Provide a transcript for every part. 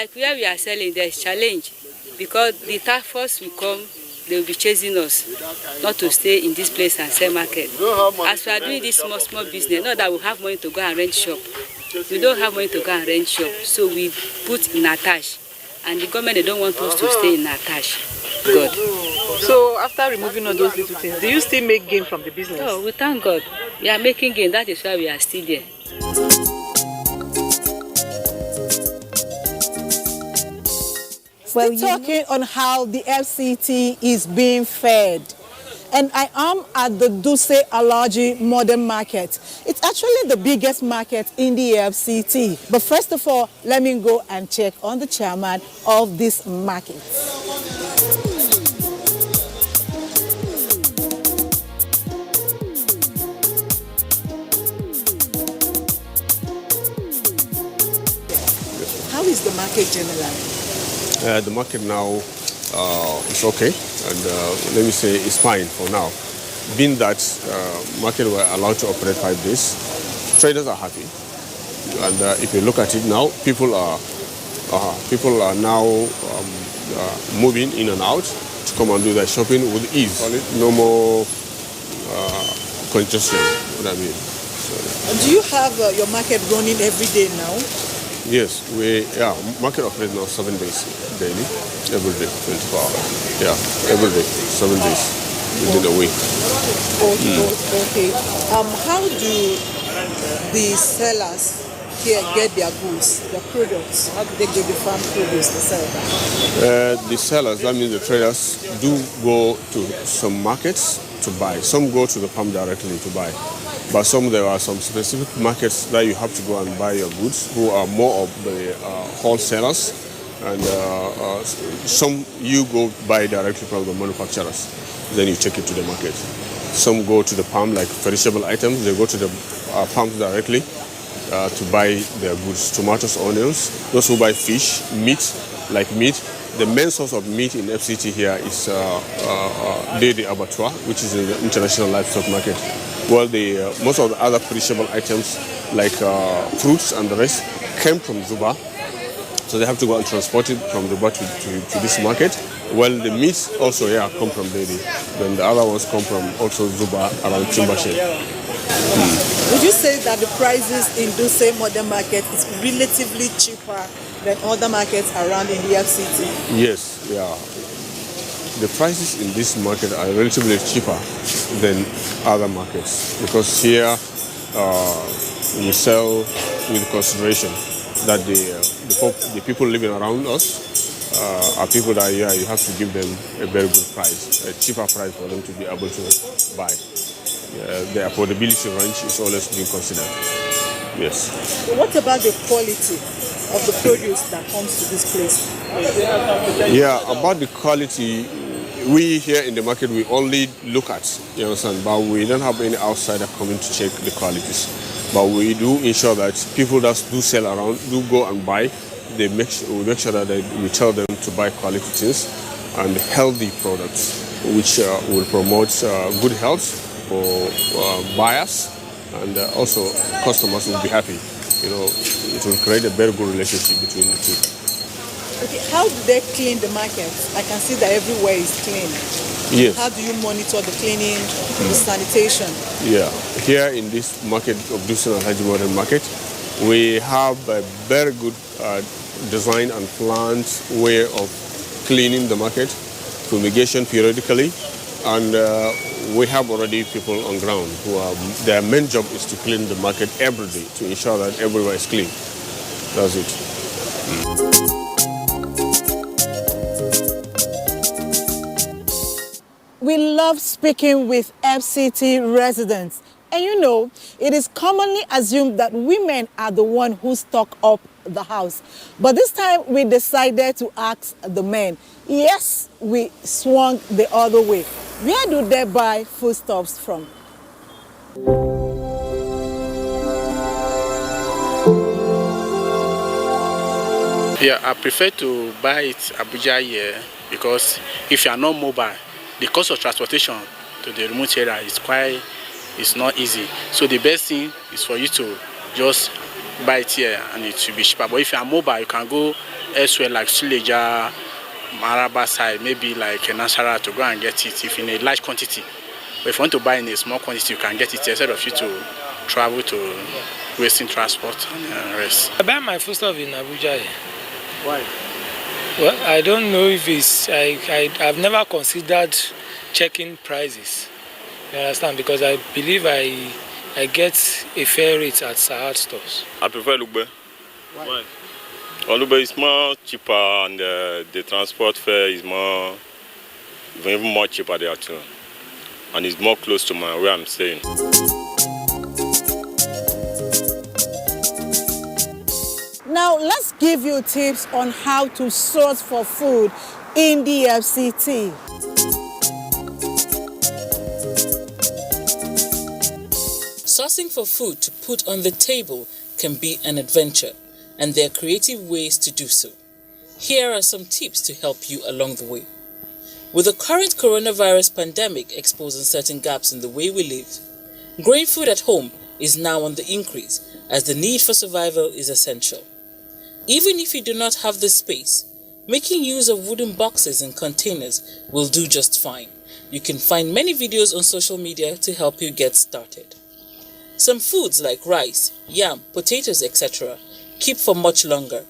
Like where we are selling, there's challenge because the task force will come, they will be chasing us not to stay in this place and sell market. As we are doing this small business, not that we have money to go and rent shop. We don't have money to go and rent shop, so we put in attach. And the government, they don't want us to stay in attach. God. So after removing all those little things, do you still make gain from the business? Oh, we thank God. We are making gain. That is why we are still there. We're talking on how the FCT is being fed. And I am at the Duse Alaji Modern Market. It's actually the biggest market in the FCT. But first of all, let me go and check on the chairman of this market. How is the market generally? The market now is okay, and let me say it's fine for now. Being that market were allowed to operate 5 days, traders are happy, and if you look at it now, people are now moving in and out to come and do their shopping with ease. No more congestion. What I mean. So, do you have your market running every day now? Yes, market operates now 7 days daily, every day, 24 hours. Yeah, every day, 7 days within a week. Okay. How do the sellers here get their goods, their products? How do they get the farm produce to sell? The sellers, that means the traders, do go to some markets to buy. Some go to the farm directly to buy. But there are some specific markets that you have to go and buy your goods, who are more of the wholesalers, and some you go buy directly from the manufacturers, then you take it to the market. Some go to the farm, like perishable items, they go to the farms directly to buy their goods, tomatoes, onions. Those who buy fish, meat, like meat. The main source of meat in FCT here is the abattoir, which is in the international livestock market. Well, most of the other perishable items, like fruits and the rest, came from Zuba. So they have to go and transport it from Zuba to this market. Well, the meats also come from Dede. Then the other ones come from also Zuba around Chimbashe. Would you say that the prices in Duse Modern Market is relatively cheaper than other markets around in the FCT? Yes, the prices in this market are relatively cheaper than other markets, because here we sell with consideration that the people living around us are people that you have to give them a very good price, a cheaper price for them to be able to buy. The affordability range is always being considered. Yes. So what about the quality of the produce that comes to this place? About the quality, we here in the market, we only look at, you understand, but we don't have any outsider coming to check the qualities. But we do ensure that people that do sell around, do go and buy, we make sure that we tell them to buy quality things and healthy products, which will promote good health for buyers, and also customers will be happy. It will create a very good relationship between the two. Okay, how do they clean the market? I can see that everywhere is clean. Yes. How do you monitor the cleaning, the sanitation? Yeah, here in this market of Duse Alaji Modern Market, we have a very good design and planned way of cleaning the market, fumigation periodically, and we have already people on ground who their main job is to clean the market every day to ensure that everywhere is clean. That's it. We love speaking with FCT residents. And it is commonly assumed that women are the one who stock up the house. But this time we decided to ask the men. Yes, we swung the other way. Where do they buy foodstuffs from? I prefer to buy it Abuja here, because if you are not mobile, the cost of transportation to the remote area is not easy. So the best thing is for you to just buy it here and it will be cheaper. But if you are mobile, you can go elsewhere like Suleja, Maraba side, maybe like Nasara to go and get it if in a large quantity. But if you want to buy in a small quantity, you can get it instead of you to travel to wasting transport and rest. I buy my food stuff in Abuja. Why? Well, I don't know if it's, I've never considered checking prices. You understand? Because I believe I get a fair rate at Sahad stores. I prefer Lugbe. Why? Well, Lugbe is more cheaper and the transport fare is even more cheaper there too. And it's more close to where I'm staying. Now, let's give you tips on how to source for food in the FCT. Sourcing for food to put on the table can be an adventure, and there are creative ways to do so. Here are some tips to help you along the way. With the current coronavirus pandemic exposing certain gaps in the way we live, growing food at home is now on the increase as the need for survival is essential. Even if you do not have the space, making use of wooden boxes and containers will do just fine. You can find many videos on social media to help you get started. Some foods like rice, yam, potatoes, etc. keep for much longer,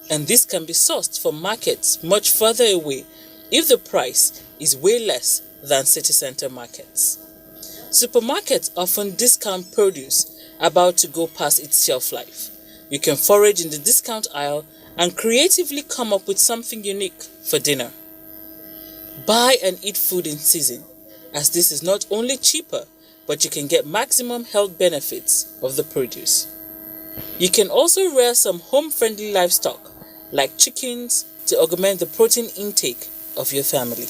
and this can be sourced from markets much further away if the price is way less than city center markets. Supermarkets often discount produce about to go past its shelf life. You can forage in the discount aisle and creatively come up with something unique for dinner. Buy and eat food in season, as this is not only cheaper, but you can get maximum health benefits of the produce. You can also rear some home-friendly livestock, like chickens, to augment the protein intake of your family.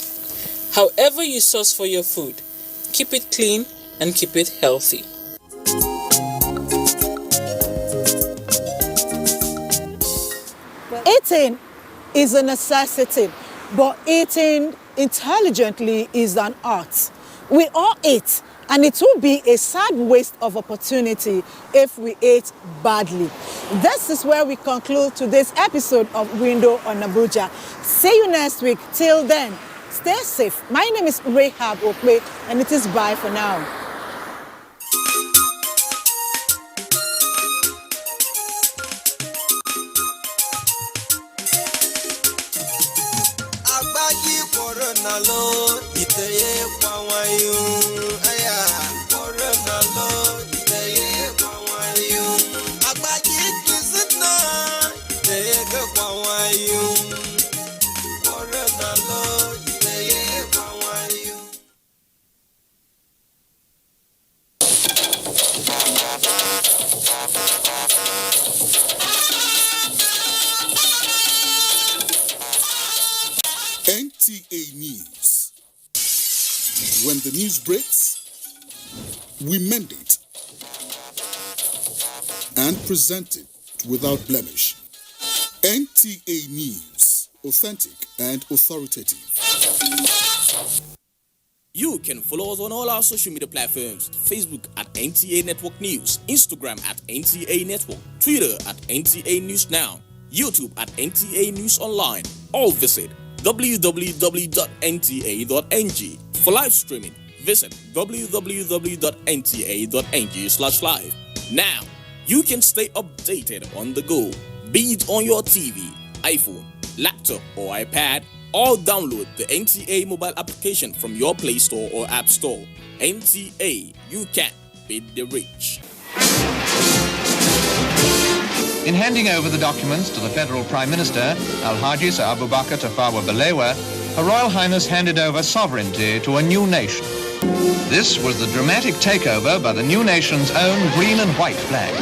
However you source for your food, keep it clean and keep it healthy. Eating is a necessity, but eating intelligently is an art. We all eat, and it will be a sad waste of opportunity if we eat badly. This is where we conclude today's episode of Window on Abuja. See you next week. Till then, stay safe. My name is Rahab Okwe, and it is bye for now. NTA News. When the news breaks, we mend it and present it without blemish. NTA News, authentic and authoritative. You can follow us on all our social media platforms: Facebook at NTA Network News, Instagram at NTA Network, Twitter at NTA News Now, YouTube at NTA News Online. All visit www.nta.ng. For live streaming, visit www.nta.ng/live. Now, you can stay updated on the go, be it on your TV, iPhone, laptop, or iPad, or download the NTA mobile application from your Play Store or App Store. NTA, you can beat the rich. In handing over the documents to the Federal Prime Minister, Alhaji Sir Abubakar Tafawa Balewa, Her Royal Highness handed over sovereignty to a new nation. This was the dramatic takeover by the new nation's own green and white flag.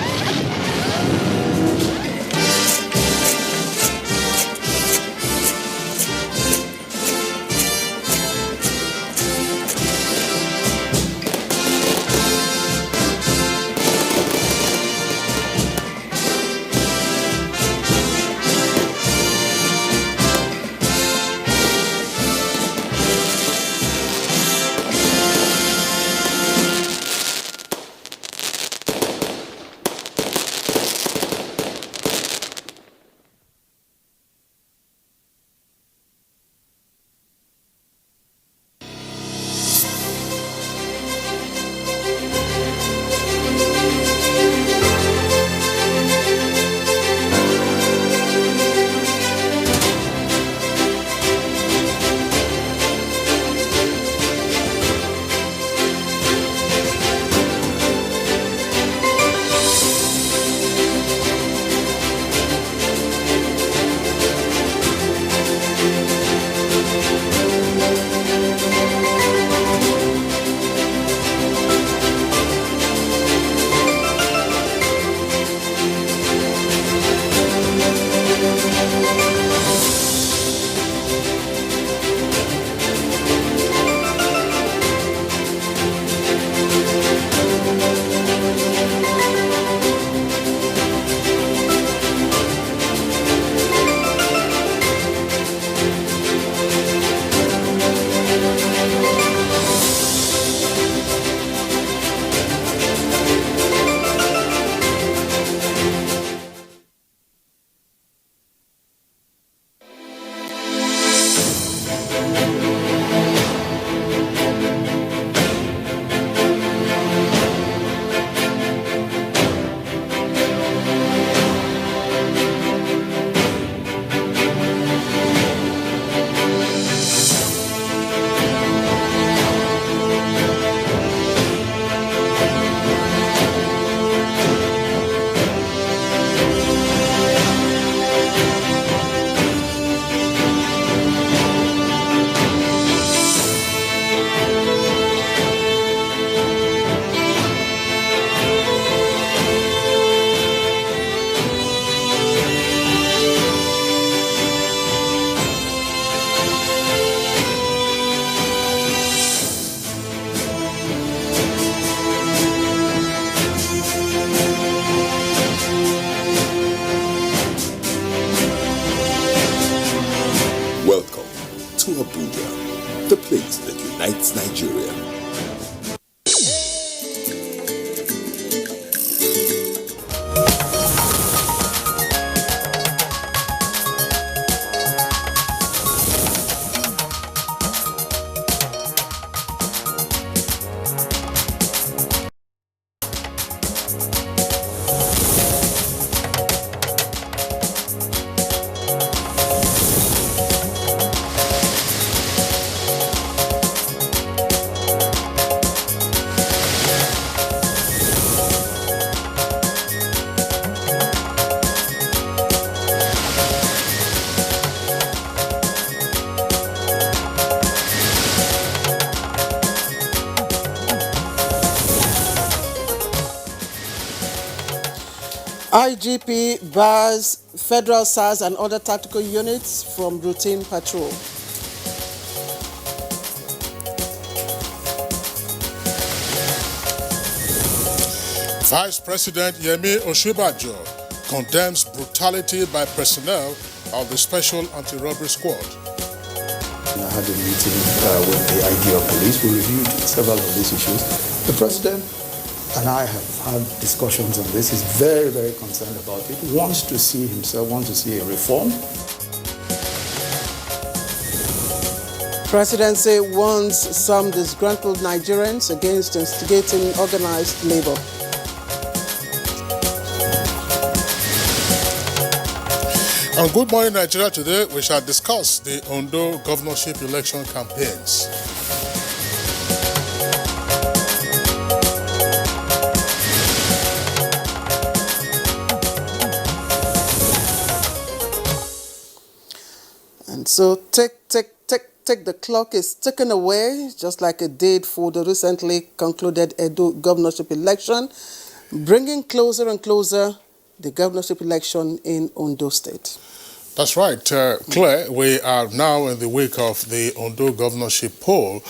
the place that unites Nigeria. IGP bars federal SARS and other tactical units from routine patrol. Vice President Yemi Osinbajo condemns brutality by personnel of the Special Anti-Robbery Squad. I had a meeting with the IG of police. We reviewed several of these issues. The president and I have had discussions on this. He's very, very concerned about it. Wants to see a reform. Presidency warns some disgruntled Nigerians against instigating organized labor. On Good Morning Nigeria today, we shall discuss the Ondo governorship election campaigns. And so tick, the clock is ticking away, just like it did for the recently concluded Edo governorship election, bringing closer and closer the governorship election in Ondo State. That's right, Claire. We are now in the wake of the Ondo governorship poll,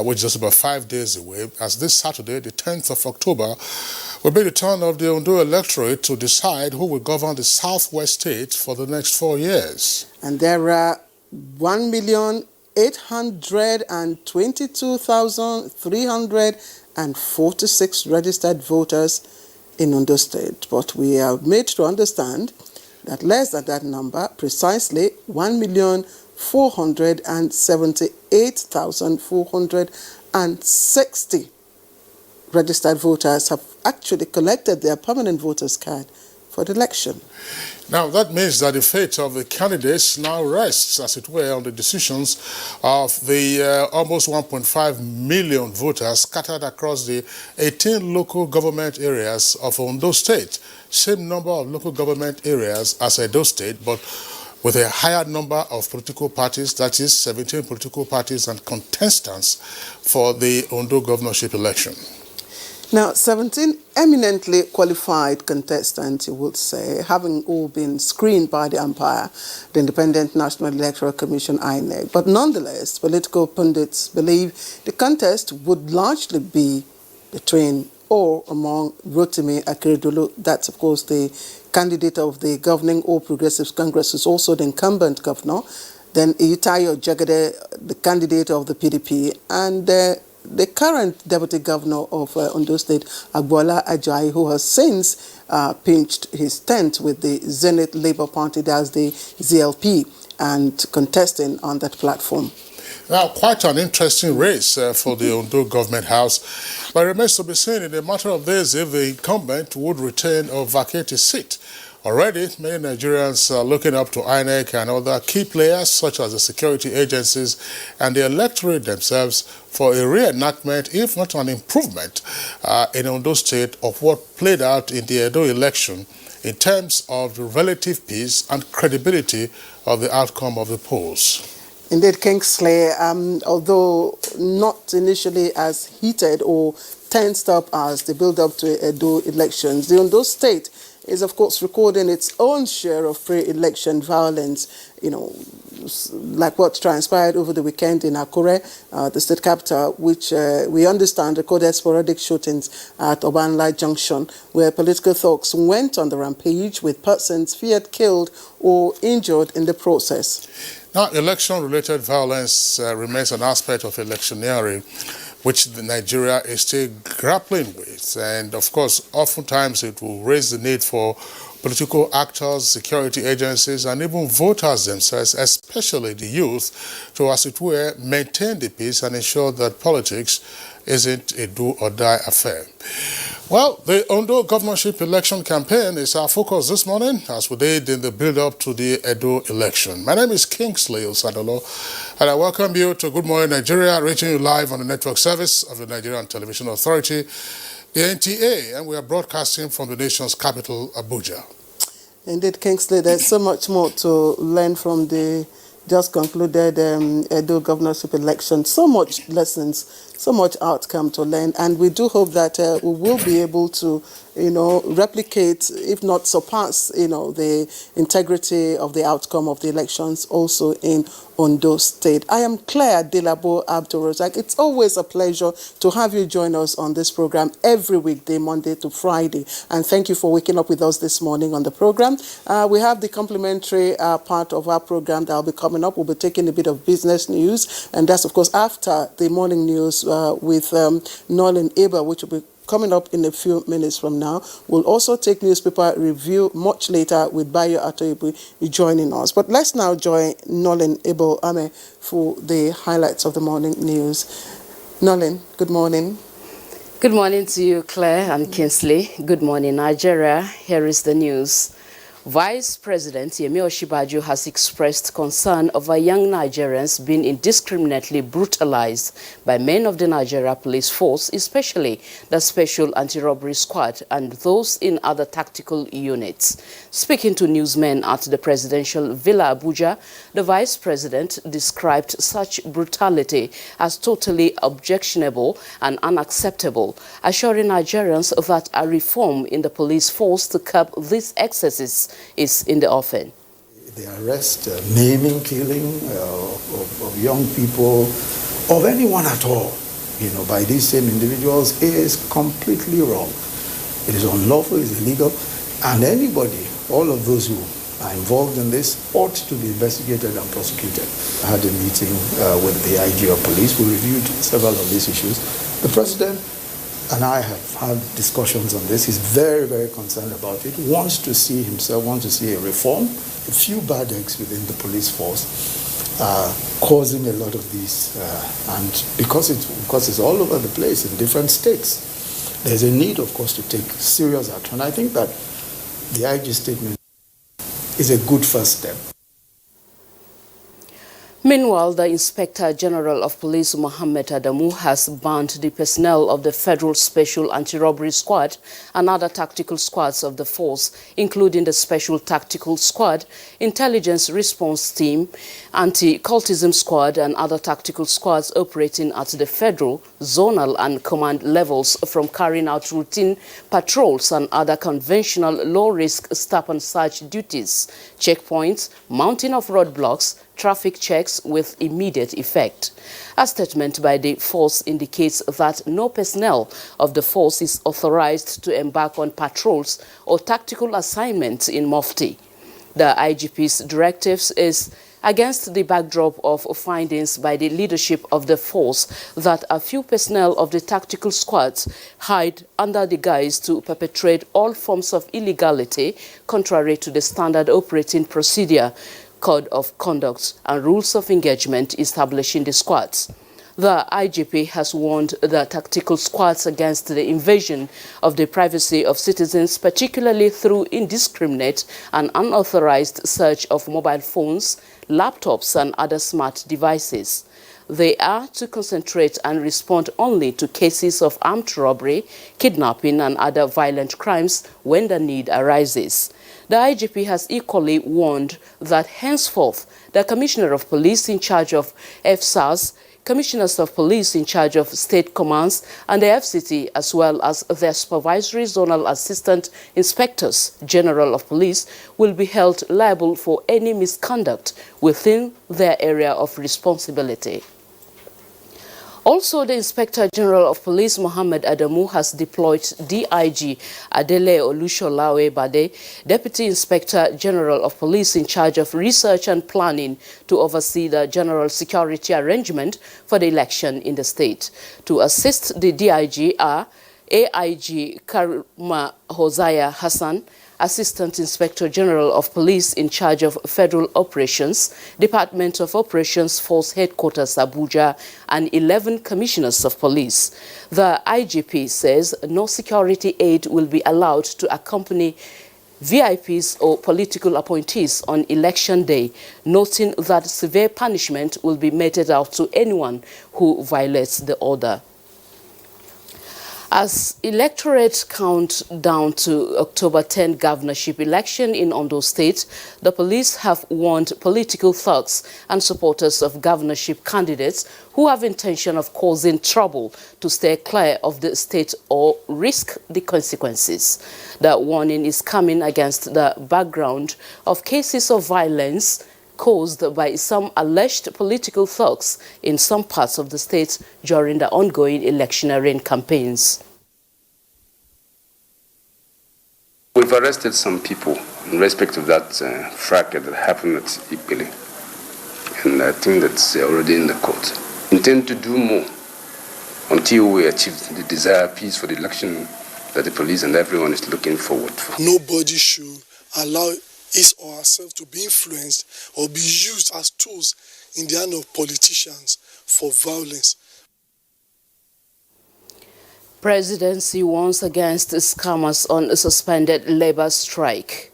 which is just about 5 days away, as this Saturday, the 10th of October, will be the turn of the Ondo electorate to decide who will govern the southwest state for the next 4 years. And there are 1,822,346 registered voters in Ondo State. But we are made to understand that less than that number, precisely 1,478,460 registered voters have actually collected their permanent voters card for the election. Now, that means that the fate of the candidates now rests, as it were, on the decisions of the almost 1.5 million voters scattered across the 18 local government areas of Ondo State. Same number of local government areas as Edo State, but with a higher number of political parties, that is 17 political parties and contestants for the Ondo governorship election. Now, 17 eminently qualified contestants, you would say, having all been screened by the umpire, the Independent National Electoral Commission, INEC. But nonetheless, political pundits believe the contest would largely be between or among Rotimi Akeredolu, that's of course the candidate of the governing All Progressives Congress, who's also the incumbent governor, then Iyitayo Jagade, the candidate of the PDP, and the current deputy governor of Ondo State, Agbola Ajayi, who has since pinched his tent with the Zenith Labour Party, that's the ZLP, and contesting on that platform. Now, quite an interesting race for the Ondo government house, but it remains to be seen in a matter of days if the incumbent would retain or vacate his seat. Already, many Nigerians are looking up to INEC and other key players such as the security agencies and the electorate themselves for a reenactment, if not an improvement, in Ondo State of what played out in the Edo election in terms of the relative peace and credibility of the outcome of the polls. Indeed, Kingsley, although not initially as heated or tensed up as the build-up to Edo elections, the Ondo State is, of course, recording its own share of pre-election violence, like what transpired over the weekend in Akure, the state capital, which we understand recorded sporadic shootings at Obanla Junction, where political thugs went on the rampage with persons feared killed or injured in the process. Now, election-related violence remains an aspect of electioneering which Nigeria is still grappling with. And of course, oftentimes it will raise the need for political actors, security agencies, and even voters themselves, especially the youth, to, as it were, maintain the peace and ensure that politics isn't a do-or-die affair. Well, the Ondo governorship election campaign is our focus this morning as we did in the build-up to the Edo election. My name is Kingsley Osadolo, and I welcome you to Good Morning Nigeria, reaching you live on the network service of the Nigerian Television Authority, the NTA, and we are broadcasting from the nation's capital, Abuja. Indeed, Kingsley, there's so much more to learn from the just concluded Edo governorship election. So much lessons, so much outcome to learn, and we do hope that we will be able to, replicate, if not surpass, the integrity of the outcome of the elections also in Ondo State. I am Claire Delabo Abdul-Razak. It's always a pleasure to have you join us on this program every weekday, Monday to Friday. And thank you for waking up with us this morning on the program. We have the complimentary part of our program that will be coming up. We'll be taking a bit of business news, and that's, of course, after the morning news with Nolan Aber, which will be coming up in a few minutes from now. We'll also take newspaper review much later with Bayo Atoibu joining us. But let's now join Nolan Abel Ame for the highlights of the morning news. Nolan, good morning. Good morning to you, Claire and Kingsley. Good morning, Nigeria. Here is the news. Vice President Yemi Osinbajo has expressed concern over young Nigerians being indiscriminately brutalized by men of the Nigeria Police Force, especially the Special Anti-Robbery Squad and those in other tactical units. Speaking to newsmen at the Presidential Villa Abuja, the Vice President described such brutality as totally objectionable and unacceptable, assuring Nigerians that a reform in the police force to curb these excesses is in the offing. The arrest, maiming, killing of young people, of anyone at all, by these same individuals is completely wrong. It is unlawful, it is illegal, and anybody, all of those who are involved in this ought to be investigated and prosecuted. I had a meeting with the IG of police. We reviewed several of these issues. The President and I have had discussions on this. He's very, very concerned about it. Wants to see a reform. A few bad eggs within the police force causing a lot of these, and because it's all over the place in different states, there's a need, of course, to take serious action. I think that the IG statement is a good first step. Meanwhile, the Inspector General of Police, Mohammed Adamu, has banned the personnel of the Federal Special Anti-Robbery Squad and other tactical squads of the force, including the Special Tactical Squad, Intelligence Response Team, Anti-Cultism Squad, and other tactical squads operating at the federal, zonal, and command levels from carrying out routine patrols and other conventional low-risk stop and search duties, checkpoints, mounting of roadblocks, traffic checks with immediate effect. A statement by the force indicates that no personnel of the force is authorized to embark on patrols or tactical assignments in Mufti. The IGP's directives is against the backdrop of findings by the leadership of the force that a few personnel of the tactical squads hide under the guise to perpetrate all forms of illegality contrary to the standard operating procedure, Code of Conduct, and rules of engagement establishing the squads. The IGP has warned the tactical squads against the invasion of the privacy of citizens, particularly through indiscriminate and unauthorized search of mobile phones, laptops, and other smart devices. They are to concentrate and respond only to cases of armed robbery, kidnapping, and other violent crimes when the need arises. The IGP has equally warned that henceforth the Commissioner of Police in charge of FSAS, commissioners of police in charge of state commands and the FCT, as well as their supervisory zonal assistant inspectors general of police, will be held liable for any misconduct within their area of responsibility. Also, the Inspector General of Police, Mohammed Adamu, has deployed DIG Adele Olusholawe Bade, Deputy Inspector General of Police in charge of research and planning, to oversee the general security arrangement for the election in the state. To assist the DIG are AIG Karma Hosea Hassan, Assistant Inspector General of Police in charge of Federal Operations, Department of Operations Force Headquarters Abuja, and 11 Commissioners of Police. The IGP says no security aid will be allowed to accompany VIPs or political appointees on election day, noting that severe punishment will be meted out to anyone who violates the order. As electorate count down to October 10 governorship election in Ondo State, the police have warned political thugs and supporters of governorship candidates who have intention of causing trouble to stay clear of the state or risk the consequences. The warning is coming against the background of cases of violence caused by some alleged political thugs in some parts of the state during the ongoing electioneering campaigns. We've arrested some people in respect of that fracas that happened at Ipele, and I think that's already in the court. Intend to do more until we achieve the desired peace for the election that the police and everyone is looking forward for. Nobody should allow his or herself to be influenced or be used as tools in the hand of politicians for violence. Presidency warns against scammers on a suspended labor strike.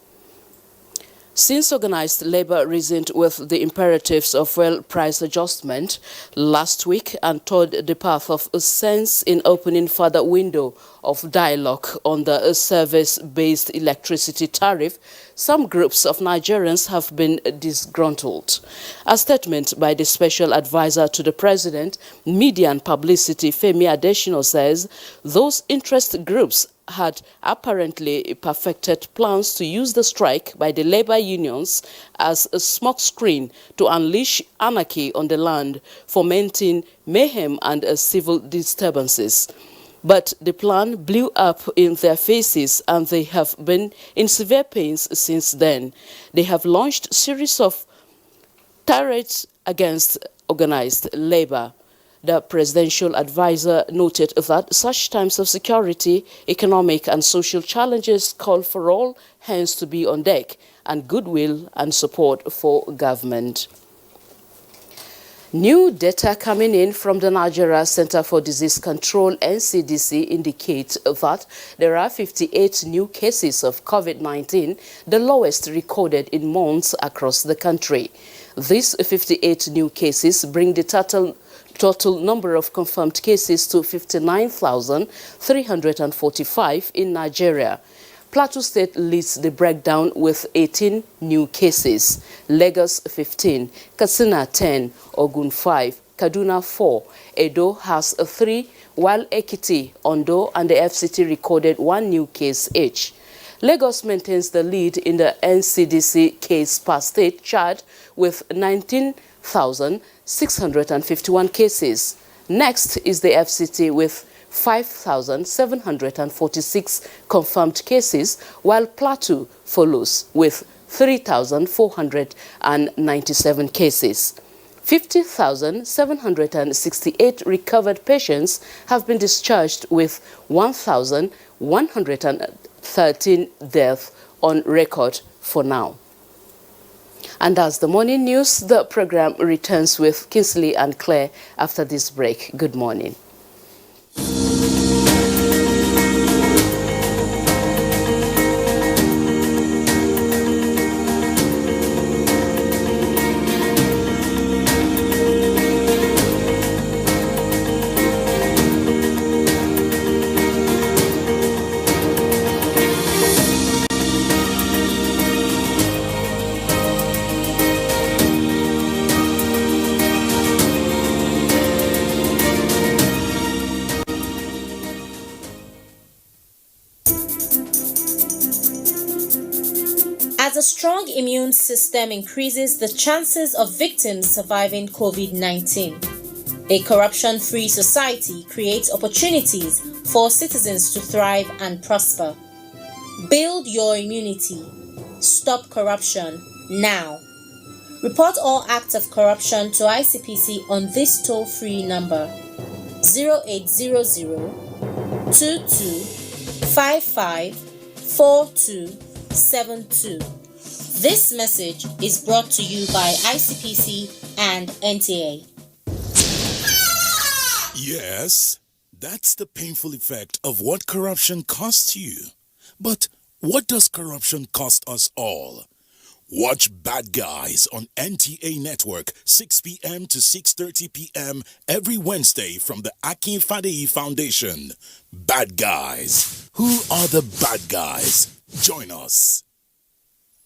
Since organized labor reasoned with the imperatives of fuel price adjustment last week and toward the path of sense in opening further window of dialogue on the service-based electricity tariff, some groups of Nigerians have been disgruntled. A statement by the special advisor to the president, Media and Publicity, Femi Adesina, says those interest groups had apparently perfected plans to use the strike by the labor unions as a smokescreen to unleash anarchy on the land, fomenting mayhem and civil disturbances. But the plan blew up in their faces and they have been in severe pains since then. They have launched a series of tirades against organized labor. The presidential advisor noted that such times of security, economic and social challenges call for all hands to be on deck and goodwill and support for government. New data coming in from the Nigeria Center for Disease Control, NCDC, indicate that there are 58 new cases of COVID-19, the lowest recorded in months across the country. These 58 new cases bring the total number of confirmed cases to 59,345 in Nigeria. Plateau State leads the breakdown with 18 new cases, Lagos 15, Katsina 10, Ogun 5, Kaduna 4, Edo has 3, while Ekiti, Ondo and the FCT recorded 1 new case each. Lagos maintains the lead in the NCDC case per state chart with 19,651 cases. Next is the FCT with 5,746 confirmed cases, while Plateau follows with 3,497 cases. 50,768 recovered patients have been discharged with 1,113 deaths on record for now. And that's the morning news. The program returns with Kinsley and Claire after this break. Good morning. strong immune system increases the chances of victims surviving COVID-19. A corruption-free society creates opportunities for citizens to thrive and prosper. Build your immunity. Stop corruption now. Report all acts of corruption to ICPC on this toll-free number 0800 22 55 4272. This message is brought to you by ICPC and NTA. Yes, that's the painful effect of what corruption costs you. But what does corruption cost us all? Watch Bad Guys on NTA Network, 6 p.m. to 6:30 p.m. every Wednesday from the Akin Fadeyi Foundation. Bad Guys. Who are the bad guys? Join us.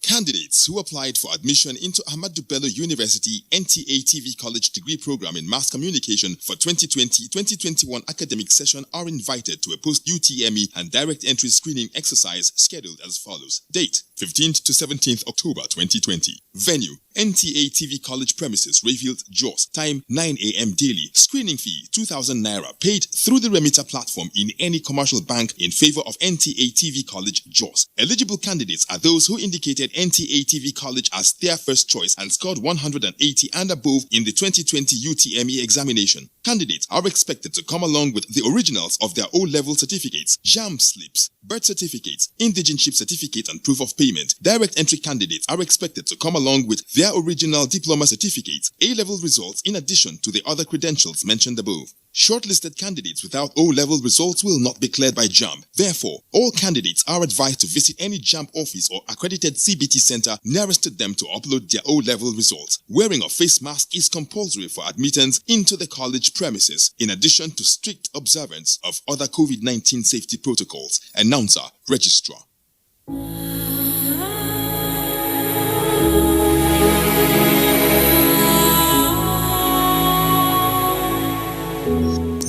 Candidates who applied for admission into Ahmadu Bello University NTA TV College degree program in Mass Communication for 2020-2021 academic session are invited to a post-UTME and direct entry screening exercise scheduled as follows. Date: 15th to 17th October 2020. Venue: NTA TV College premises, Rayfield, Jos. Time: 9 a.m. daily. Screening fee: 2,000 naira, paid through the remitter platform in any commercial bank in favor of NTA TV College, Jos. Eligible candidates are those who indicated NTA TV College as their first choice and scored 180 and above in the 2020 UTME examination. Candidates are expected to come along with the originals of their O-level certificates, JAMB slips, birth certificates, indigenship certificate and proof of payment. Direct entry candidates are expected to come along with their original diploma certificates, A-level results in addition to the other credentials mentioned above. Shortlisted candidates without O-level results will not be cleared by JAMB. Therefore, all candidates are advised to visit any JAMB office or accredited CBT center nearest to them to upload their O-level results. Wearing a face mask is compulsory for admittance into the college premises, in addition to strict observance of other COVID-19 safety protocols. Announcer, Registrar.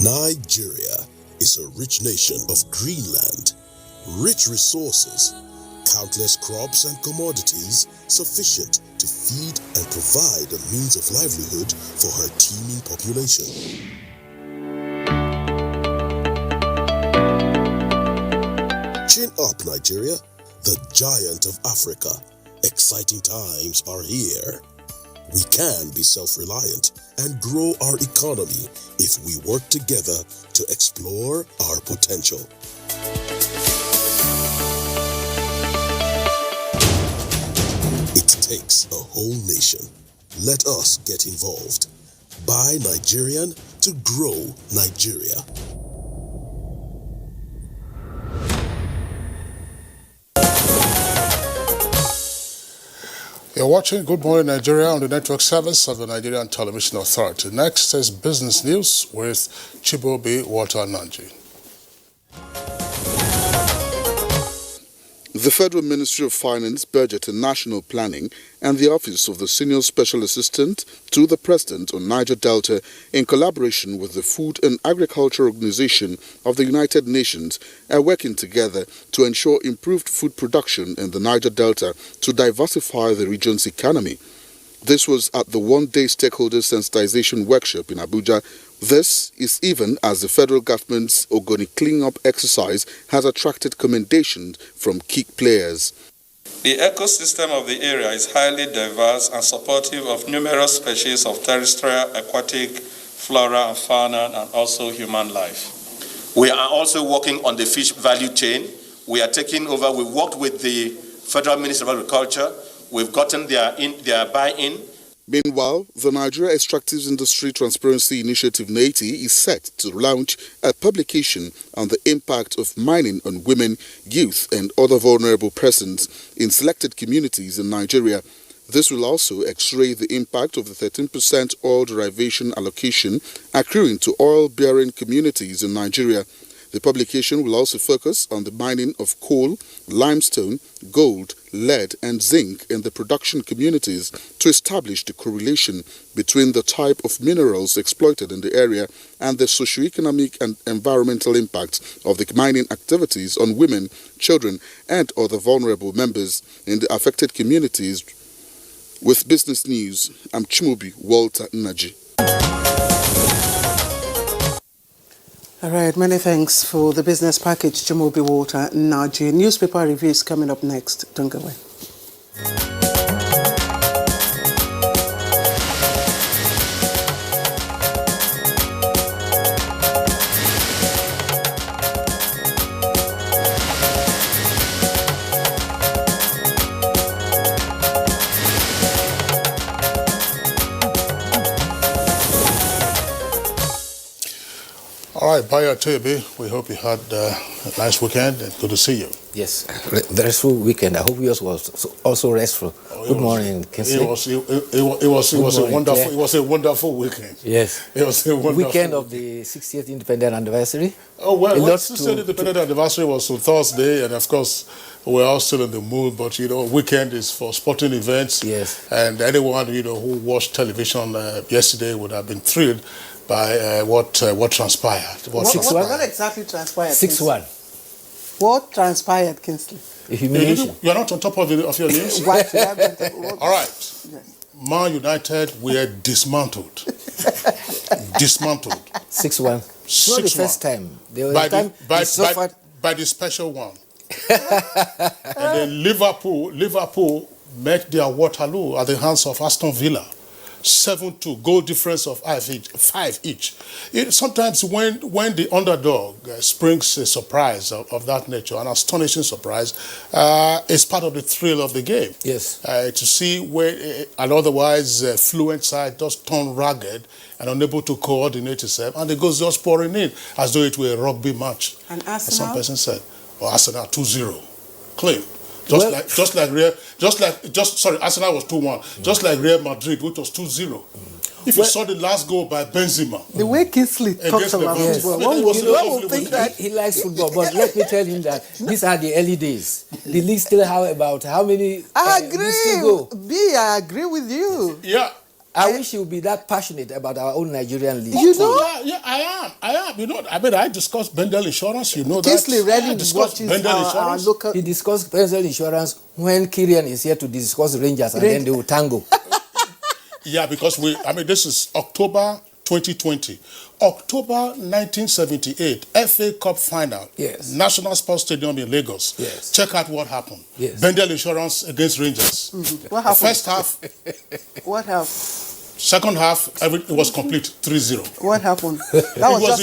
Nigeria is a rich nation of green land, rich resources, countless crops and commodities sufficient to feed and provide a means of livelihood for her teeming population. Chin up, Nigeria, the giant of Africa. Exciting times are here. We can be self-reliant and grow our economy if we work together to explore our potential. It takes a whole nation. Let us get involved. Buy Nigerian to grow Nigeria. You're watching Good Morning Nigeria on the network service of the Nigerian Television Authority. Next is business news with Chibobi Walter Nanji. The Federal Ministry of Finance, Budget and National Planning and the Office of the Senior Special Assistant to the President on Niger Delta, in collaboration with the Food and Agriculture Organization of the United Nations, are working together to ensure improved food production in the Niger Delta to diversify the region's economy. This was at the one-day stakeholder sensitization workshop in Abuja. This is even as the federal government's Ogoni clean-up exercise has attracted commendations from key players. The ecosystem of the area is highly diverse and supportive of numerous species of terrestrial, aquatic, flora and fauna, and also human life. We are also working on the fish value chain. We are taking over. We worked with the Federal Ministry of Agriculture. We've gotten their buy-in. Meanwhile, the Nigeria Extractive Industry Transparency Initiative (NATI) is set to launch a publication on the impact of mining on women, youth and other vulnerable persons in selected communities in Nigeria. This will also x-ray the impact of the 13% oil derivation allocation accruing to oil-bearing communities in Nigeria. The publication will also focus on the mining of coal, limestone, gold, lead and zinc in the production communities to establish the correlation between the type of minerals exploited in the area and the socio-economic and environmental impacts of the mining activities on women, children, and other vulnerable members in the affected communities. With Business News, I'm Chimubi Walter Naji. All right, many thanks for the business package, Chimubi Walter Naji. Newspaper reviews coming up next. Don't go away. All right, Bayo Tebe, we hope you had a nice weekend and good to see you. Yes, the restful weekend. I hope yours was also restful. Good morning, Kinsley. It was a wonderful weekend. Yes, it was a wonderful weekend of the 60th independent anniversary. Oh well, the 60th independent anniversary was on Thursday, and of course we're all still in the mood. But weekend is for sporting events. Yes, and anyone who watched television yesterday would have been thrilled by what transpired. What exactly transpired? 6-1. What transpired, Kinsley? Humiliation. You're not on top of your news? Why should I be all right. Man United were dismantled. Dismantled. 6-1. It's not the first time. There was by the special one. And then Liverpool met their Waterloo at the hands of Aston Villa. 7-2, goal difference of 5 each. Sometimes when the underdog springs a surprise of that nature, an astonishing surprise, it's part of the thrill of the game. Yes. To see where an otherwise fluent side just turn ragged and unable to coordinate itself, and the goals just pouring in as though it were a rugby match. And Arsenal? As some person said. Or Arsenal 2-0. Clean. Arsenal was 2-1. Just like Real Madrid, which was 2-0. If you saw the last goal by Benzema. The way Kinsley talks about football, one would think that he likes football, but let me tell him that these are the early days. The league still have about how many I agree. Still go? I agree with you. Yeah. I wish you would be that passionate about our own Nigerian league. Yeah, I am. I discussed Bendel Insurance, Kinsley really watches our local... He discussed Bendel Insurance when Kylian is here to discuss Rangers, and then they will tango. Yeah, because this is October 2020. October 1978, FA Cup final. Yes. National Sports Stadium in Lagos. Yes. Check out what happened. Yes. Bendel Insurance against Rangers. Mm-hmm. What happened? First half. What happened? Second half, it was complete 3-0. What happened? That was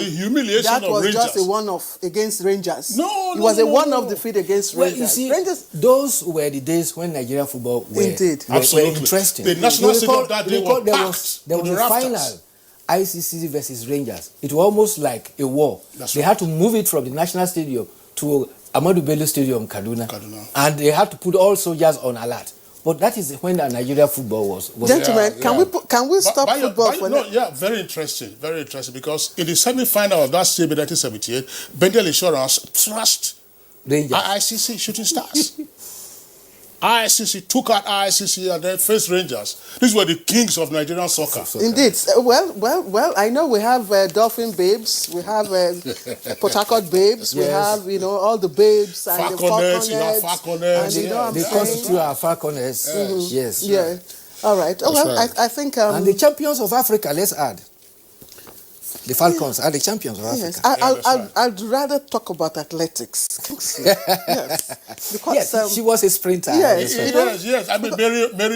a humiliation that of was Rangers. Just a one-off against Rangers. No, it was a one-off defeat against Rangers. You see, Rangers. Those were the days when Nigerian football were interesting. The national stadium that day was packed. There was a final. ICC versus Rangers. It was almost like a war. They had to move it from the National Stadium to Ahmadu Bello Stadium, Kaduna. And they had to put all soldiers on alert. But that is when the Nigeria football was. Gentlemen, can we stop football for now? Yeah, very interesting, because in the semi-final of that season, 1978, Bendel Insurance thrashed ICC Shooting Stars. ICC took out ICC and then faced Rangers. These were the kings of Nigerian soccer. Indeed. Well, I know we have Dolphin Babes, we have Port Harcourt Babes, we have, all the Babes and Falconets, the Falconets. They constitute our Falconets. Yes. Yeah. All right. Oh, well, I think... and the champions of Africa, let's add. The Falcons are the champions of Africa. Yes, I'd rather talk about athletics. Yes, because she was a sprinter. Yes. Mary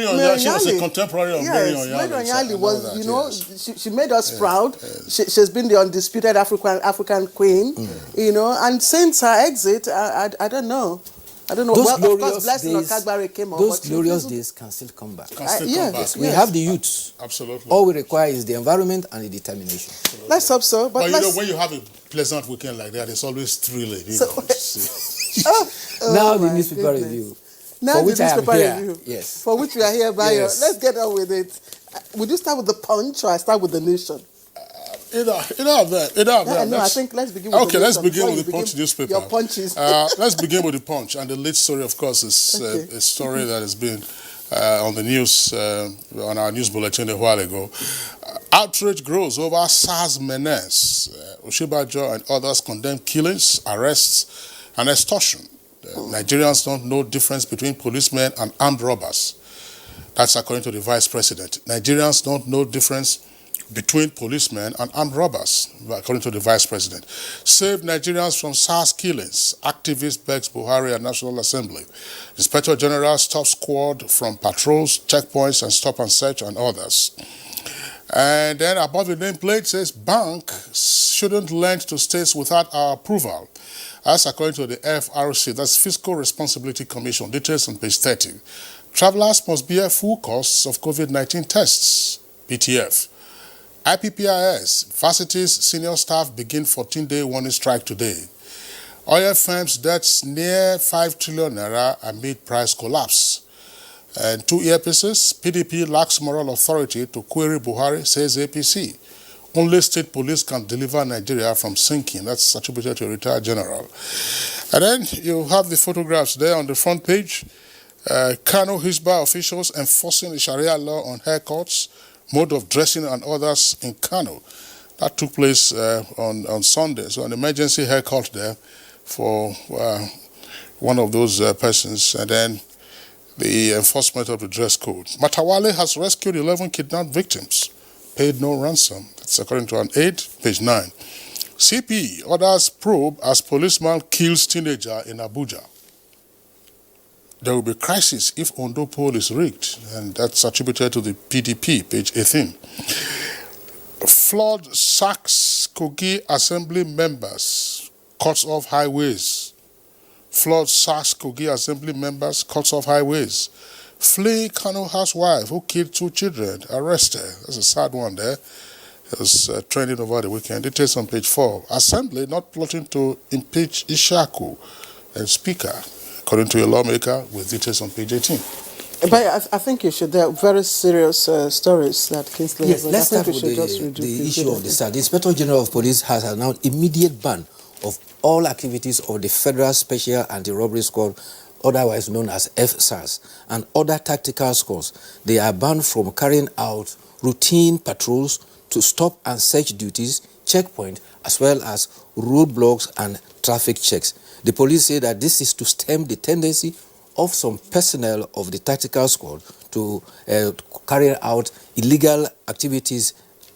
Onyali, she was a contemporary of Mary Onyali. Mary Onyali was, she made us proud. She's been the undisputed African queen, and since her exit, I don't know. Those of course, Blessing Okagbare came on. Those glorious days can still come back. Yes, we have the youths. Absolutely. All we require is the environment and the determination. Absolutely. Let's hope so. But when you have a pleasant weekend like that, it's always thrilling. Now the newspaper review. Now the newspaper review. Yes. For which we are here, Bayo. Yes. Let's get on with it. Would you start with the Punch or I start with the Nation? No, I think let's begin with okay, let's begin with the Punch newspaper. Your punches. Let's begin with the Punch. And the lead story, of course, is a story that has been on the news, on our news bulletin a while ago. Outrage grows over SARS menace. Oshibajo and others condemn killings, arrests, and extortion. Nigerians don't know difference between policemen and armed robbers. That's according to the Vice President. Nigerians don't know difference between policemen and armed robbers, according to the Vice President. Save Nigerians from SARS killings. Activist begs Buhari at National Assembly. Inspector General stops squad from patrols, checkpoints, and stop and search, and others. And then above the nameplate says, bank shouldn't lend to states without our approval. That's according to the FRC, that's Fiscal Responsibility Commission. Details on page 30. Travelers must bear full costs of COVID-19 tests, PTF. IPPIS, varsities senior staff begin 14-day warning strike today. Oil firms' debts near 5 trillion naira amid price collapse. And 2 earpieces, PDP lacks moral authority to query Buhari, says APC. Only state police can deliver Nigeria from sinking. That's attributed to a retired general. And then you have the photographs there on the front page. Kano Hisbah officials enforcing the Sharia law on haircuts, mode of dressing, and others in Kano. That took place on Sunday. So an emergency haircut there for one of those persons. And then the enforcement of the dress code. Matawale has rescued 11 kidnapped victims, paid no ransom. That's according to an aide, page 9. CP orders probe as policeman kills teenager in Abuja. There will be crisis if Ondo poll is rigged, and that's attributed to the PDP, page 18. Flood sacks Kogi Assembly members, cuts off highways. Flood sacks Kogi Assembly members, cuts off highways. Fleeing Kano housewife who killed 2 children, arrested. That's a sad one there. It was trending over the weekend. Details on page 4. Assembly not plotting to impeach Ishaku and Speaker, according to a lawmaker, with details on page 18. But I think you should. There are very serious stories that Kingsley has. Let's start with the issue of the SARS. The Inspector General of Police has announced immediate ban of all activities of the Federal Special Anti-Robbery Squad, otherwise known as FSARS, and other tactical squads. They are banned from carrying out routine patrols to stop and search duties, checkpoint, as well as roadblocks and traffic checks. The police say that this is to stem the tendency of some personnel of the tactical squad to carry out illegal activities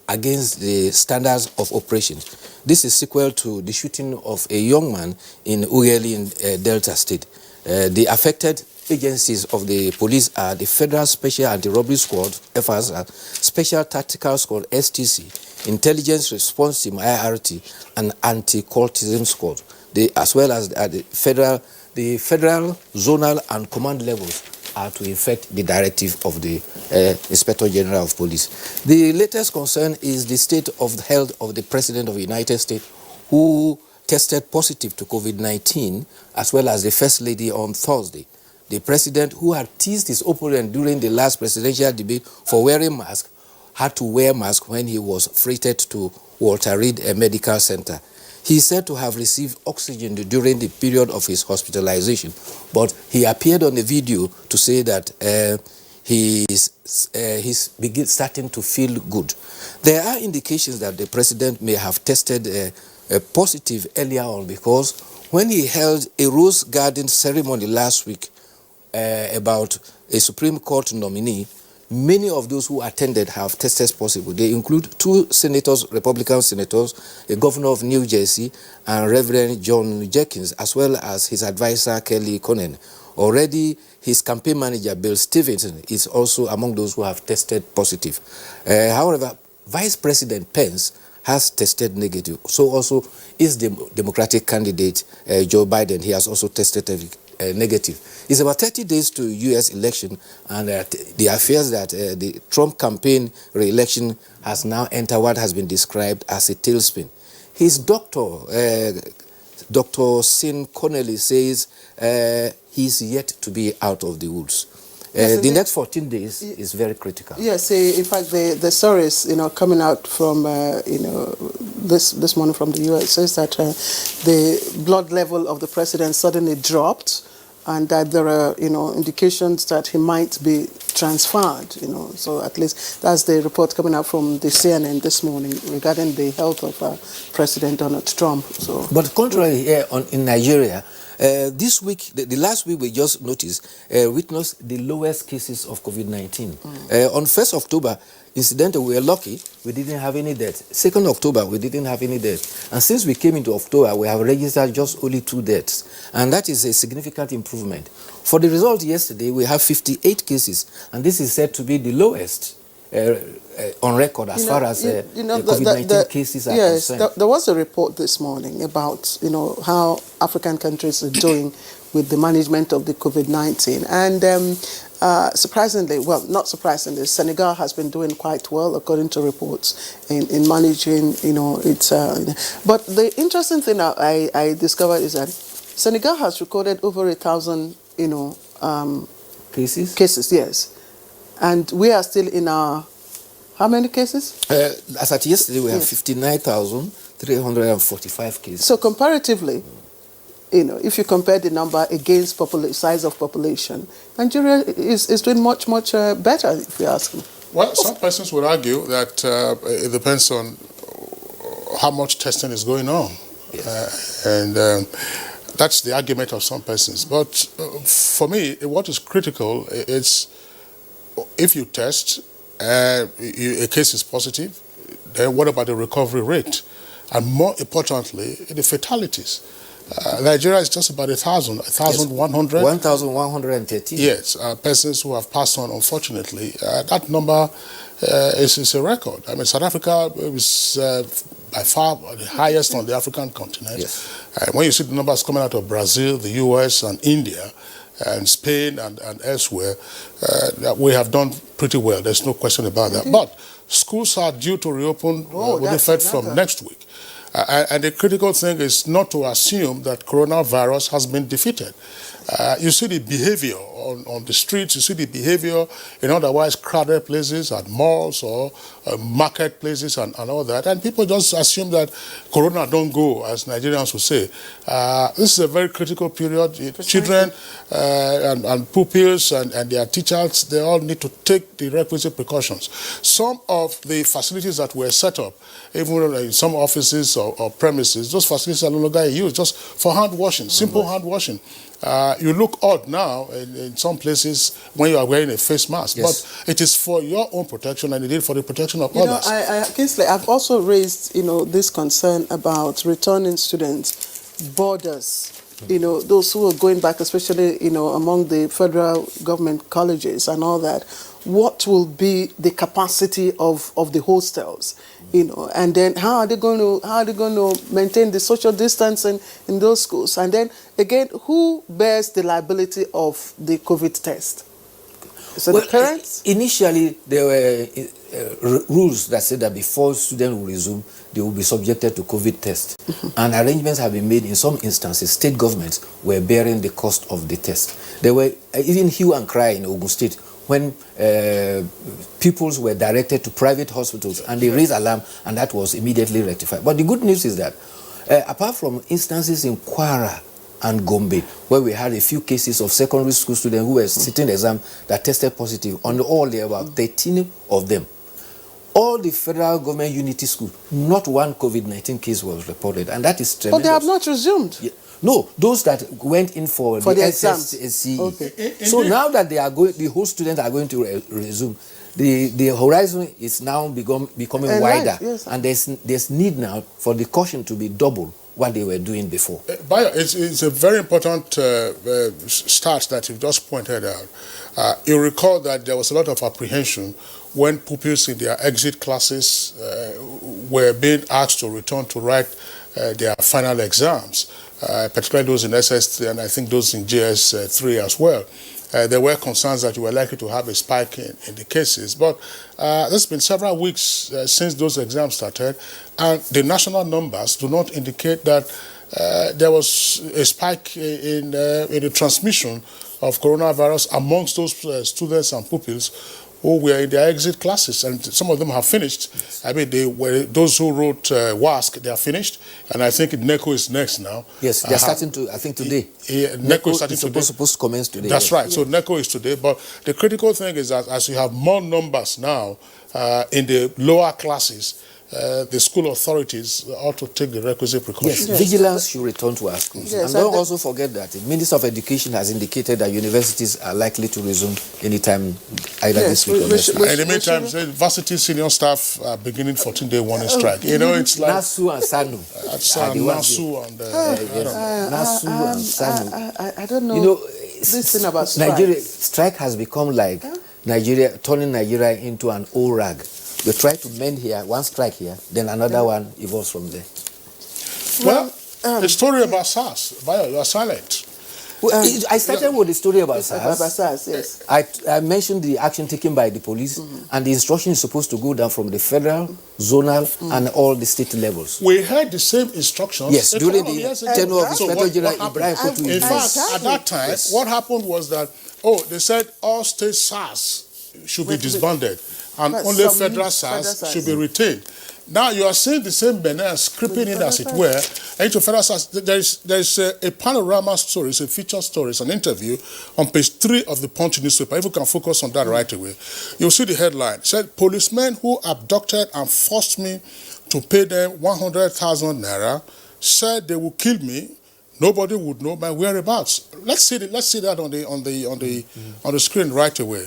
against the standards of operations. This is sequel to the shooting of a young man in Ughelli in Delta State. The affected agencies of the police are the Federal Special Anti-Robbery Squad, FSR, Special Tactical Squad, STC, Intelligence Response Team, IRT, and Anti-Cultism Squad. As well as the federal, zonal, and command levels are to effect the directive of the Inspector General of Police. The latest concern is the state of health of the President of the United States, who tested positive to COVID-19, as well as the First Lady on Thursday. The President, who had teased his opponent during the last presidential debate for wearing masks, had to wear masks when he was freighted to Walter Reed Medical Center. He is said to have received oxygen during the period of his hospitalization, but he appeared on the video to say that he's starting to feel good. There are indications that the president may have tested positive earlier on, because when he held a Rose Garden ceremony last week about a Supreme Court nominee, many of those who attended have tested positive. They include 2 senators, Republican senators, a governor of New Jersey, and Reverend John Jenkins, as well as his advisor, Kelly Conan. Already, his campaign manager, Bill Stevenson, is also among those who have tested positive. However, Vice President Pence has tested negative. So also is the Democratic candidate, Joe Biden. He has also tested negative. It's about 30 days to U.S. election, and the affairs that the Trump campaign re-election has now entered what has been described as a tailspin. His doctor, Dr. Sin Connelly, says he's yet to be out of the woods. The next 14 days is very critical. Yes, in fact, the stories, coming out from, this morning from the U.S. says that the blood level of the president suddenly dropped, and that there are, indications that he might be transferred, So at least that's the report coming out from the CNN this morning regarding the health of President Donald Trump. So, but contrary here in Nigeria, this week, the last week we just witnessed the lowest cases of COVID-19. On 1st October, incidentally, we were lucky, we didn't have any deaths. 2nd October, we didn't have any deaths. And since we came into October, we have registered just only 2 deaths. And that is a significant improvement. For the result yesterday, we have 58 cases, and this is said to be the lowest on record as far as the COVID-19 cases are concerned. Yes, there was a report this morning about, how African countries are doing with the management of the COVID-19. And surprisingly, well, not surprisingly, Senegal has been doing quite well, according to reports, in managing, its... but the interesting thing I discovered is that Senegal has recorded over 1,000, cases? Cases, yes. And we are still in our... How many cases? As at yesterday, we have 59,345 cases. So comparatively, if you compare the number against size of population, Nigeria is doing much, much better, if you ask me. Well, some persons would argue that it depends on how much testing is going on. Yes. That's the argument of some persons. But for me, what is critical is if you test, a case is positive, then what about the recovery rate? And more importantly, the fatalities. Nigeria is just about 1,100. 1,113. Yes, persons who have passed on, unfortunately. That number is a record. I mean, South Africa is by far the highest on the African continent. Yes. When you see the numbers coming out of Brazil, the US, and India, and Spain, and elsewhere, we have done pretty well. There's no question about that. But schools are due to reopen with effect from next week. And the critical thing is not to assume that coronavirus has been defeated. You see the behavior on the streets, you see the behavior in otherwise crowded places, at malls or marketplaces and all that. And people just assume that corona don't go, as Nigerians would say. This is a very critical period. Children and pupils and their teachers, they all need to take the requisite precautions. Some of the facilities that were set up, even in some offices or premises, those facilities are no longer in use, just for hand washing, simple hand washing. You look odd now in some places when you are wearing a face mask, but it is for your own protection and indeed for the protection of others. Kingsley, I've also raised, this concern about returning students, borders, those who are going back, especially, among the federal government colleges and all that. What will be the capacity of the hostels? And then how are they going to maintain the social distancing in those schools? And then again, who bears the liability of the COVID test? So the parents? Initially, there were rules that said that before students will resume, they will be subjected to COVID test. And arrangements have been made in some instances. State governments were bearing the cost of the test. There were even hue and cry in Ogun State when pupils were directed to private hospitals and they raised alarm, and that was immediately rectified. But the good news is that apart from instances in Kwara and Gombe, where we had a few cases of secondary school students who were sitting exam that tested positive, on the whole there were about 13 of them. All the federal government unity schools, not one COVID-19 case was reported, and that is tremendous. But they have not resumed. Yeah. No, those that went in for the SSCE. Okay. So now that they are going, the whole students are going to resume. The horizon is now becoming wider, yes. And there's need now for the caution to be double what they were doing before. Bayo, it's a very important start that you've just pointed out. You recall that there was a lot of apprehension when pupils in their exit classes were being asked to return to write their final exams, particularly those in SS3 and I think those in JS3 as well. There were concerns that you were likely to have a spike in the cases, but there's been several weeks since those exams started, and the national numbers do not indicate that there was a spike in the transmission of coronavirus amongst those students and pupils who were in their exit classes, and some of them have finished. Yes. I mean, those who wrote WASC, they are finished, and I think NECO is next now. Yes, they are starting to, I think today. NECO is starting today. Supposed to commence today. That's right, so NECO is today, but the critical thing is that as you have more numbers now in the lower classes, the school authorities ought to take the requisite precautions. Yes, vigilance should return to our schools. Yes, and don't also forget that the Minister of Education has indicated that universities are likely to resume anytime, either this week or next week. In the meantime, varsity senior staff are beginning 14-day warning strike. You know, it's like NASU and SANU. NASU and SANU. I don't know. You know, this thing about strike. Nigeria strike has become like Nigeria, turning Nigeria into an old rag. They try to mend here, one strike here, then another one evolves from there. Well, the story about SARS, Vio, you are silent. I started with the story about SARS. About SARS, yes. I mentioned the action taken by the police, and the instruction is supposed to go down from the federal, zonal, and all the state levels. We had the same instructions. Yes, during the tenure of Inspector General Ibrahim Kotu. In fact, at that time, what happened was that, they said all state SARS should be disbanded, and only federal SARS should be retained. Now you are seeing the same bananas creeping in, as it were, into federal SARS. There is a panorama story, it's a feature story, it's an interview on page 3 of the Punch newspaper. If you can focus on that right away, you'll see the headline. It said, policemen who abducted and forced me to pay them 100,000 naira said they would kill me. Nobody would know my whereabouts. Let's see that on the screen right away.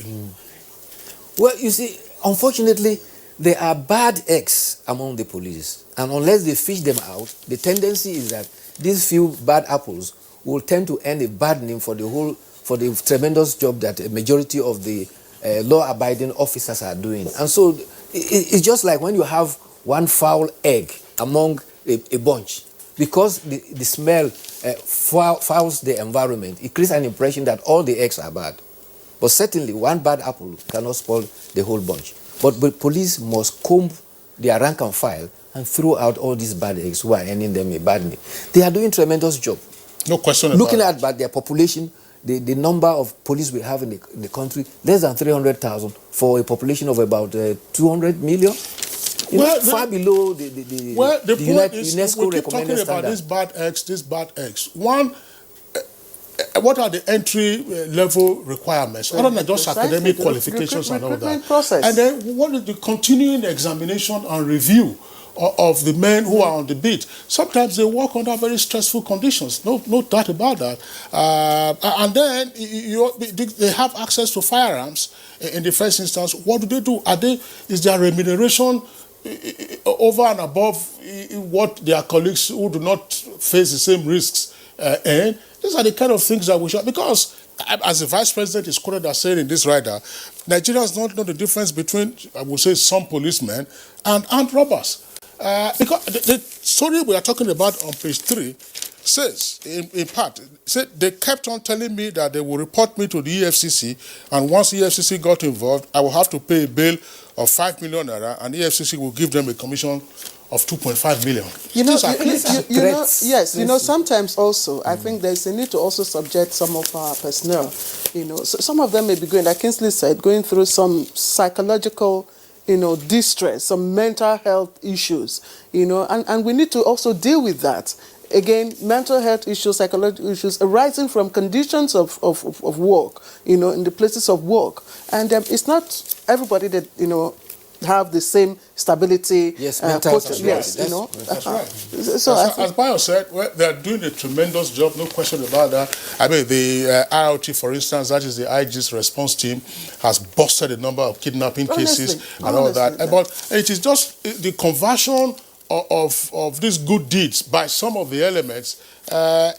Well, you see, unfortunately, there are bad eggs among the police, and unless they fish them out, the tendency is that these few bad apples will tend to earn a bad name for the tremendous job that a majority of the law-abiding officers are doing. And so it's just like when you have one foul egg among a bunch, because the smell fouls the environment. It creates an impression that all the eggs are bad. But certainly one bad apple cannot spoil the whole bunch. But police must comb their rank and file and throw out all these bad eggs who are earning them a bad name. They are doing a tremendous job. No question about it. Looking at their population, the number of police we have in the country, less than 300,000 for a population of about 200 million. Far below the UNESCO recommended standard. These bad eggs. One, what are the entry level requirements other than just academic qualifications and all that? Process. And then what is the continuing examination and review of the men who are on the beat? Sometimes they work under very stressful conditions, no doubt about that. And then they have access to firearms in the first instance. What do? Is their remuneration over and above what their colleagues who do not face the same risks earn? These are the kind of things that we should, because as the Vice President is quoted as saying in this rider, Nigerians don't know the difference between, I would say, some policemen and armed robbers. Because the story we are talking about on page 3 says, in part, they kept on telling me that they will report me to the EFCC, and once the EFCC got involved, I will have to pay a bail of 5 million naira, and the EFCC will give them a commission of 2.5 million. Sometimes also, I think there's a need to also subject some of our personnel. So some of them may be going, like Kingsley said, going through some psychological, distress, some mental health issues, and we need to also deal with that. Again, mental health issues, psychological issues arising from conditions of work, in the places of work. And it's not everybody that, have the same stability. Yes, mental That's right. So as Bayo said, they are doing a tremendous job, no question about that. I mean, the IRT, for instance, that is the IG's response team, has busted a number of kidnapping cases and all that. But it is just the conversion of these good deeds by some of the elements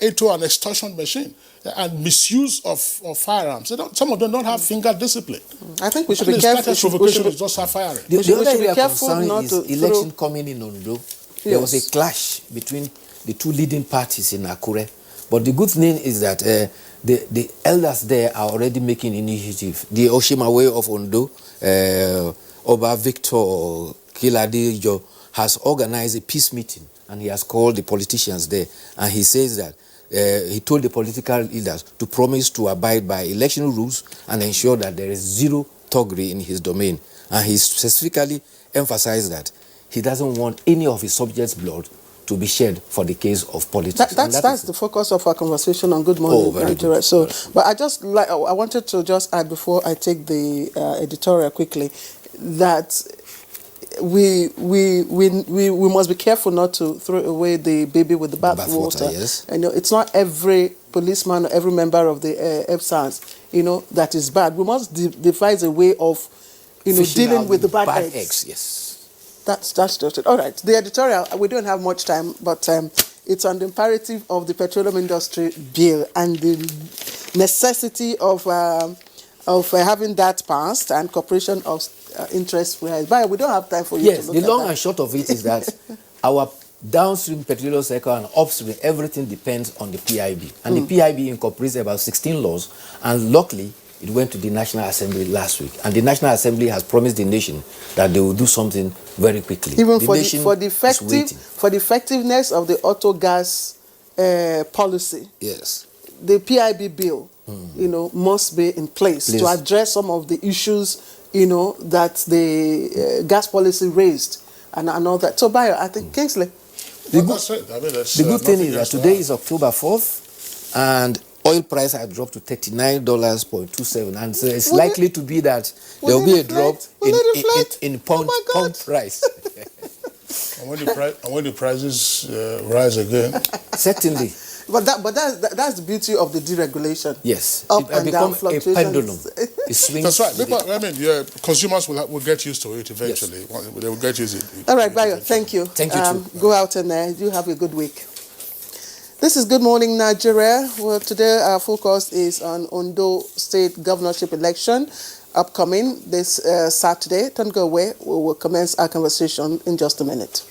into an extortion machine and misuse of firearms. Some of them don't have finger discipline. I think we should be careful. Provocation is just firing. The other area of concern is election coming in Ondo. There was a clash between the two leading parties in Akure. But the good thing is that the elders there are already making initiative. The Oshimawe of Ondo, Oba Victor Kiladijo, has organized a peace meeting, and he has called the politicians there. And he says that he told the political leaders to promise to abide by election rules and ensure that there is zero thuggery in his domain. And he specifically emphasized that he doesn't want any of his subjects' blood to be shed for the case of politics. That's the focus of our conversation on Good Morning Nigeria. So, but I wanted to just add before I take the editorial quickly that we must be careful not to throw away the baby with the bathwater. Yes. You know, it's not every policeman or every member of the FSANS, you know, that is bad. We must devise a way of, you know, dealing with the bad eggs. Yes. That's just it. All right. The editorial, we don't have much time, but it's on the imperative of the petroleum industry bill and the necessity of having that passed and cooperation of interest. But we don't have time for you to look the long at and short of it is that our downstream petroleum sector and upstream, everything depends on the PIB. And the PIB incorporates about 16 laws, and luckily, it went to the National Assembly last week. And the National Assembly has promised the nation that they will do something very quickly. Even for the effectiveness of the auto gas policy. Yes. The PIB bill, you know, must be in place to address some of the issues, you know, that the gas policy raised and all that. So, Bayo, I think Kingsley. The good thing is that today is October 4th, and oil price had dropped to $39.27, and so it's likely to be that there will be a drop in pump price. And when the prices rise again, certainly. But that's the beauty of the deregulation. Yes, up and down fluctuations. A pendulum. It swings. That's right. Because, I mean, consumers will get used to it eventually. Yes. They will get used to it. All right, Bayo. Thank you. Thank you too. Go out and you have a good week. This is Good Morning Nigeria. Well, today our focus is on Ondo State governorship election upcoming this Saturday. Don't go away. We will commence our conversation in just a minute.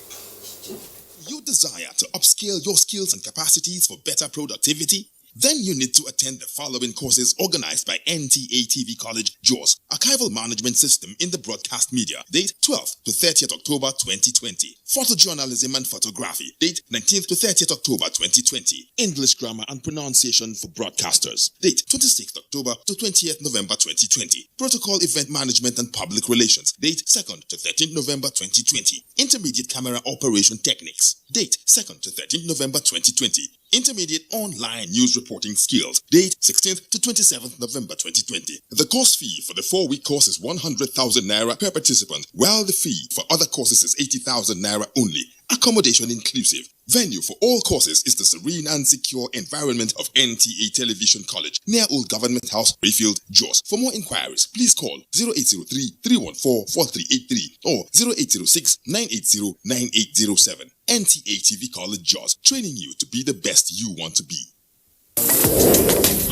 You desire to upscale your skills and capacities for better productivity? Then you need to attend the following courses organized by NTA TV College, JAWS, Archival Management System in the Broadcast Media, date 12th to 30th October 2020. Photojournalism and Photography, date 19th to 30th October 2020. English Grammar and Pronunciation for Broadcasters, date 26th October to 20th November 2020. Protocol Event Management and Public Relations, date 2nd to 13th November 2020. Intermediate Camera Operation Techniques, date 2nd to 13th November 2020. Intermediate Online News Reporting Skills, date 16th to 27th November 2020. The course fee for the 4-week course is 100,000 naira per participant, while the fee for other courses is 80,000 naira only. Accommodation inclusive. Venue for all courses is the serene and secure environment of NTA Television College, near Old Government House, Rayfield, JAWS. For more inquiries, please call 0803-314-4383 or 0806-980-9807. NTA TV College, JAWS, training you to be the best you want to be.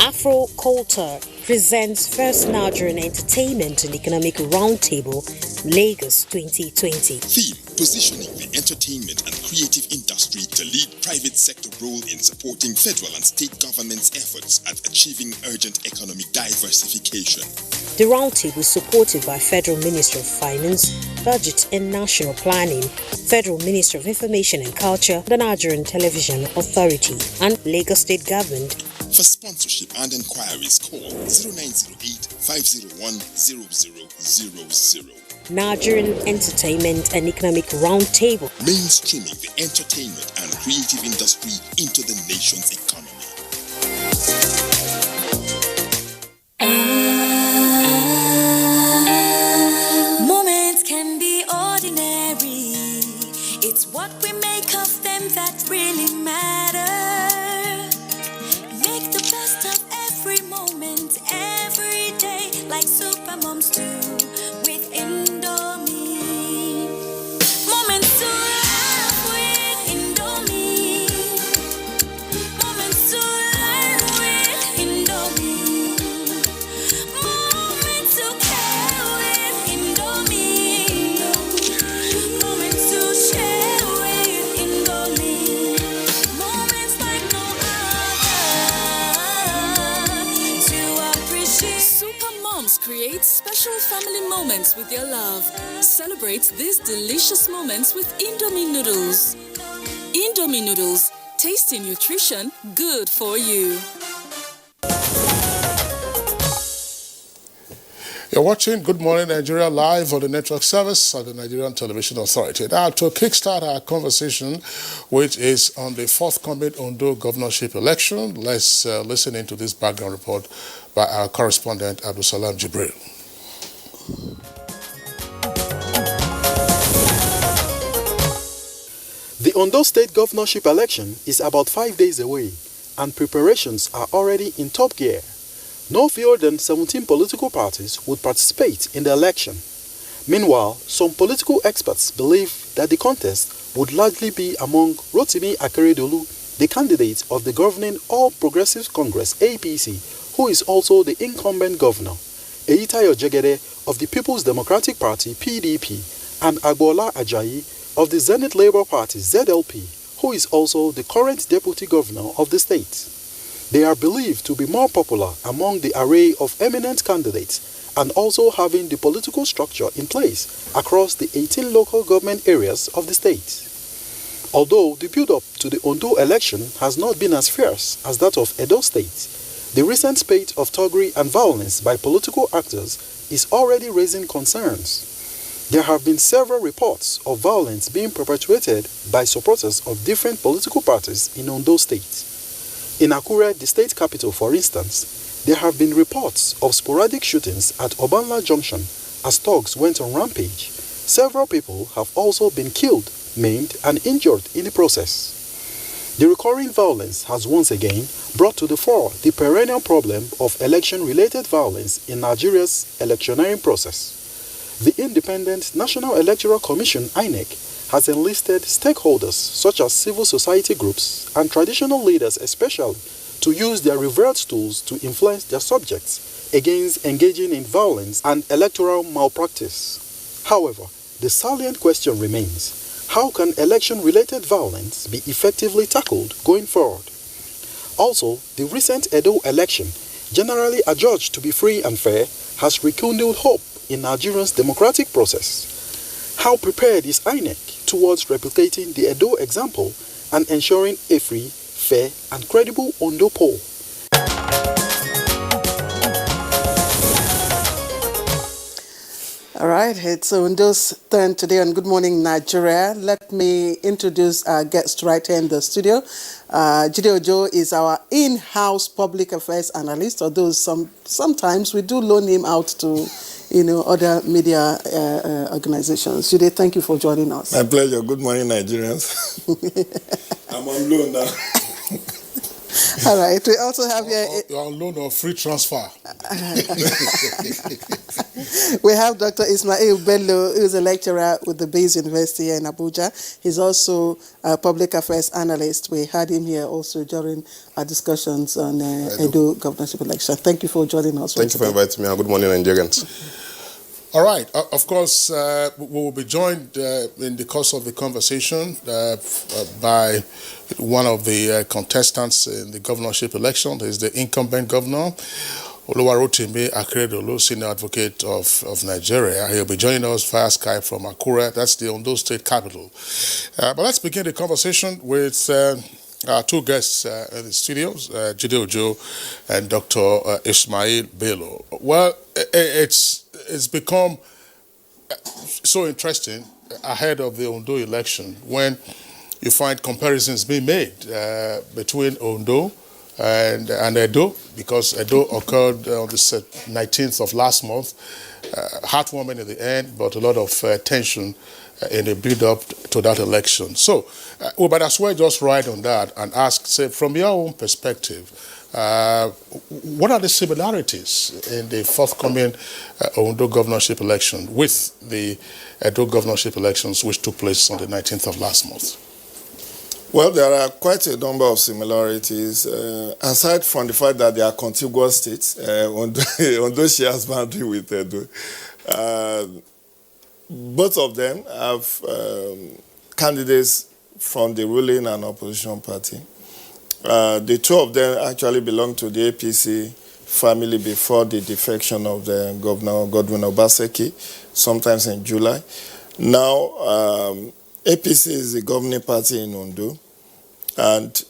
Afro Culture presents First Nigerian Entertainment and Economic Roundtable, Lagos 2020. Theme: positioning the entertainment and creative industry to lead private sector role in supporting federal and state governments' efforts at achieving urgent economic diversification. The roundtable is supported by Federal Ministry of Finance, Budget and National Planning, Federal Ministry of Information and Culture, the Nigerian Television Authority, and Lagos State Government. For sponsorship and inquiries, call 0908-501-0000. Nigerian Entertainment and Economic Roundtable. Mainstreaming the entertainment and creative industry into the nation's economy. Moments can be ordinary. It's what we make of them that really matter. Make the best of every moment, every day, like super moms do with Indomie. Moments to laugh with Indomie. Moments to learn with Indomie. Moments to care with Indomie. Moments to share with Indomie. Moments like no other to appreciate. Super Moms create special family moments with your love. Celebrate these delicious moments with Indomie noodles. Indomie noodles, Tasty nutrition, good for you. You're watching Good Morning Nigeria live on the network service of the Nigerian Television Authority. Now, to kickstart our conversation, which is on the forthcoming Ondo governorship election, let's listen into this background report by our correspondent, Abdusalam Jibril. The Ondo State governorship election is about 5 days away, and preparations are already in top gear. No fewer than 17 political parties would participate in the election. Meanwhile, some political experts believe that the contest would largely be among Rotimi Akeredolu, the candidate of the governing All Progressives Congress (APC), who is also the incumbent governor, Eyitayo Jegede of the People's Democratic Party (PDP), and Agbola Ajayi of the Zenith Labour Party (ZLP), who is also the current deputy governor of the state. They are believed to be more popular among the array of eminent candidates and also having the political structure in place across the 18 local government areas of the state. Although the build-up to the Ondo election has not been as fierce as that of Edo State, the recent spate of thuggery and violence by political actors is already raising concerns. There have been several reports of violence being perpetuated by supporters of different political parties in Ondo State. In Akure, the state capital, for instance, there have been reports of sporadic shootings at Obanla Junction as thugs went on rampage. Several people have also been killed, maimed, and injured in the process. The recurring violence has once again brought to the fore the perennial problem of election-related violence in Nigeria's electioneering process. The Independent National Electoral Commission (INEC) has enlisted stakeholders such as civil society groups and traditional leaders especially to use their revered tools to influence their subjects against engaging in violence and electoral malpractice. However, the salient question remains: how can election-related violence be effectively tackled going forward? Also, the recent Edo election, generally adjudged to be free and fair, has rekindled hope in Nigeria's democratic process. How prepared is INEC towards replicating the Edo example and ensuring a free, fair, and credible Ondo poll? All right, it's Ondo's turn today on Good Morning Nigeria. Let me introduce our guest right here in the studio. Jide Ojo is our in-house public affairs analyst, although sometimes we do loan him out to other media organizations. Jide, thank you for joining us. My pleasure. Good morning, Nigerians. I'm on loan now. All right. We also have here... You're on loan or free transfer. We have Dr. Ismail Bello, who is a lecturer with the Bayes University here in Abuja. He's also a public affairs analyst. We had him here also during our discussions on Edo governorship election. Thank you for joining us. Thank you for inviting me. Good morning, Nigerians. All right. Of course, we will be joined in the course of the conversation by one of the contestants in the governorship election. He's the incumbent governor, Oluwarotimi Akeredolu, senior advocate of Nigeria. He'll be joining us via Skype from Akure. That's the Ondo State capital. But let's begin the conversation with our two guests in the studios, Jide Ojo and Dr. Ismail Bello. Well, it's become so interesting ahead of the Ondo election when you find comparisons being made between Ondo and Edo, because Edo occurred on the 19th of last month. Heartwarming in the end, but a lot of tension in the build-up to that election. So, we might as well just ride on that and ask, say, from your own perspective, what are the similarities in the forthcoming Ondo governorship election with the Edo governorship elections which took place on the 19th of last month? Well, there are quite a number of similarities. Aside from the fact that they are contiguous states, Ondo shares boundary with Edo. Both of them have candidates from the ruling and opposition party. The two of them actually belong to the APC family before the defection of the Governor Godwin Obaseki, sometimes in July. Now, APC is the governing party in Ondo, And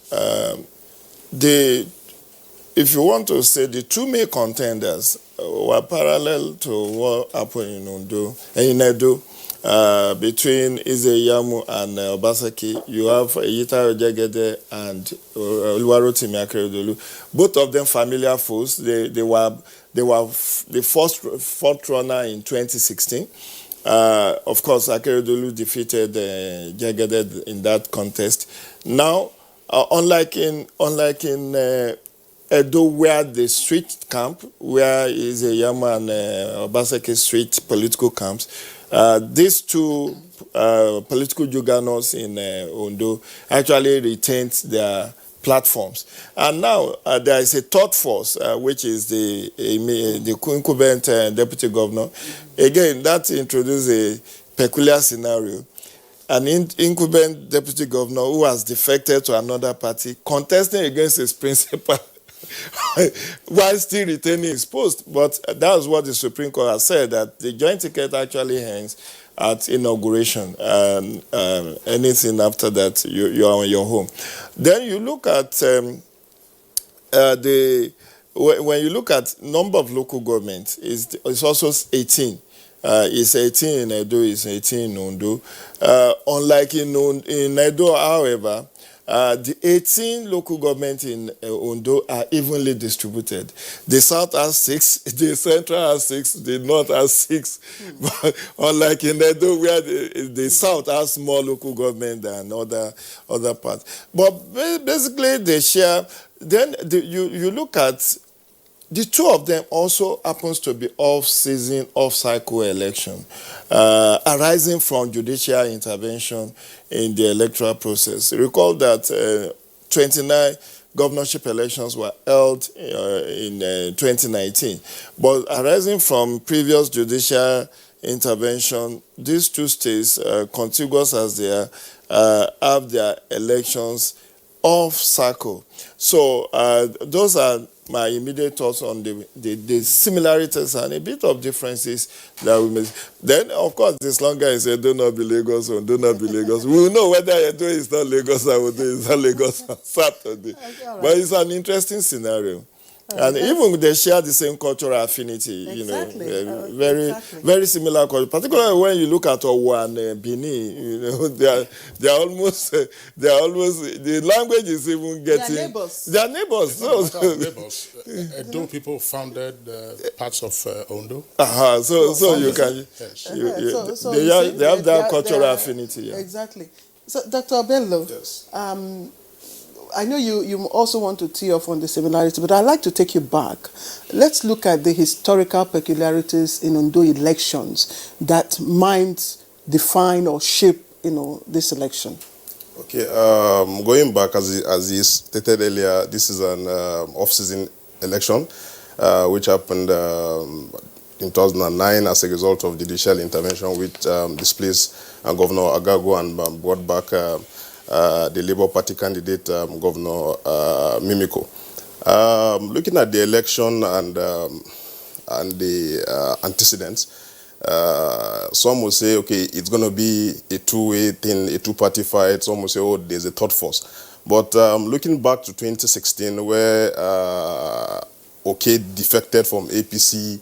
if you want to say the two main contenders were parallel to what happened in Edo, between Izeyamu and Obaseki. You have Eyita Ojegede and Oluwarotimi Akeredolu. Both of them familiar foes. They were the first front runner in 2016. Of course, Akeredolu defeated Jegede in that contest. Now, unlike in Edo, where the street camp, where Izeyamu and Obaseki street political camps, these two political juggernauts in Ondo actually retained their platforms. And now there is a third force, which is the incumbent deputy governor. Again, that introduces a peculiar scenario. An incumbent deputy governor who has defected to another party, contesting against his principal, while still retaining his post. But that's what the Supreme Court has said, that the joint ticket actually hangs at inauguration. Anything after that, you are on your home. Then you look at when you look at number of local governments, it's also 18. It's 18 in Edo, it's 18 in Ondo. Unlike in Edo, however, the 18 local governments in Ondo are evenly distributed. The south has 6, the central has 6, the north has 6. But unlike in Edo, where the south has more local government than other parts. But basically, they share. Then you look at the two of them also happens to be off-season, off-cycle election, arising from judicial intervention in the electoral process. Recall that 29 governorship elections were held in 2019, but arising from previous judicial intervention, these two states, contiguous as they are, have their elections off-cycle. So those are my immediate thoughts on the similarities and a bit of differences that we make. Then, of course, this longer is do not be Lagos or do not be Lagos. We will know whether Edo is not Lagos or Edo is not Lagos on Saturday. Right. But it's an interesting scenario. And even they share the same cultural affinity, exactly. Very similar culture. Particularly when you look at Owo and Benin, they are almost the language is even getting. They are neighbors. Neighbors. Edo people founded parts of Ondo. So you can. Yes. They have that cultural affinity. Yeah. Exactly. So, Dr. Bello. Yes. I know you also want to tee off on the similarity, but I'd like to take you back. Let's look at the historical peculiarities in Ondo elections that might define or shape, this election. Okay, going back, as you stated earlier, this is an off-season election, which happened in 2009 as a result of judicial intervention, which displaced Governor Agago and brought back the Labour Party candidate, Governor Mimiko. Looking at the election and the antecedents, some will say, okay, it's going to be a two-way thing, a two-party fight. Some will say, oh, there's a third force. But looking back to 2016, where OK defected from APC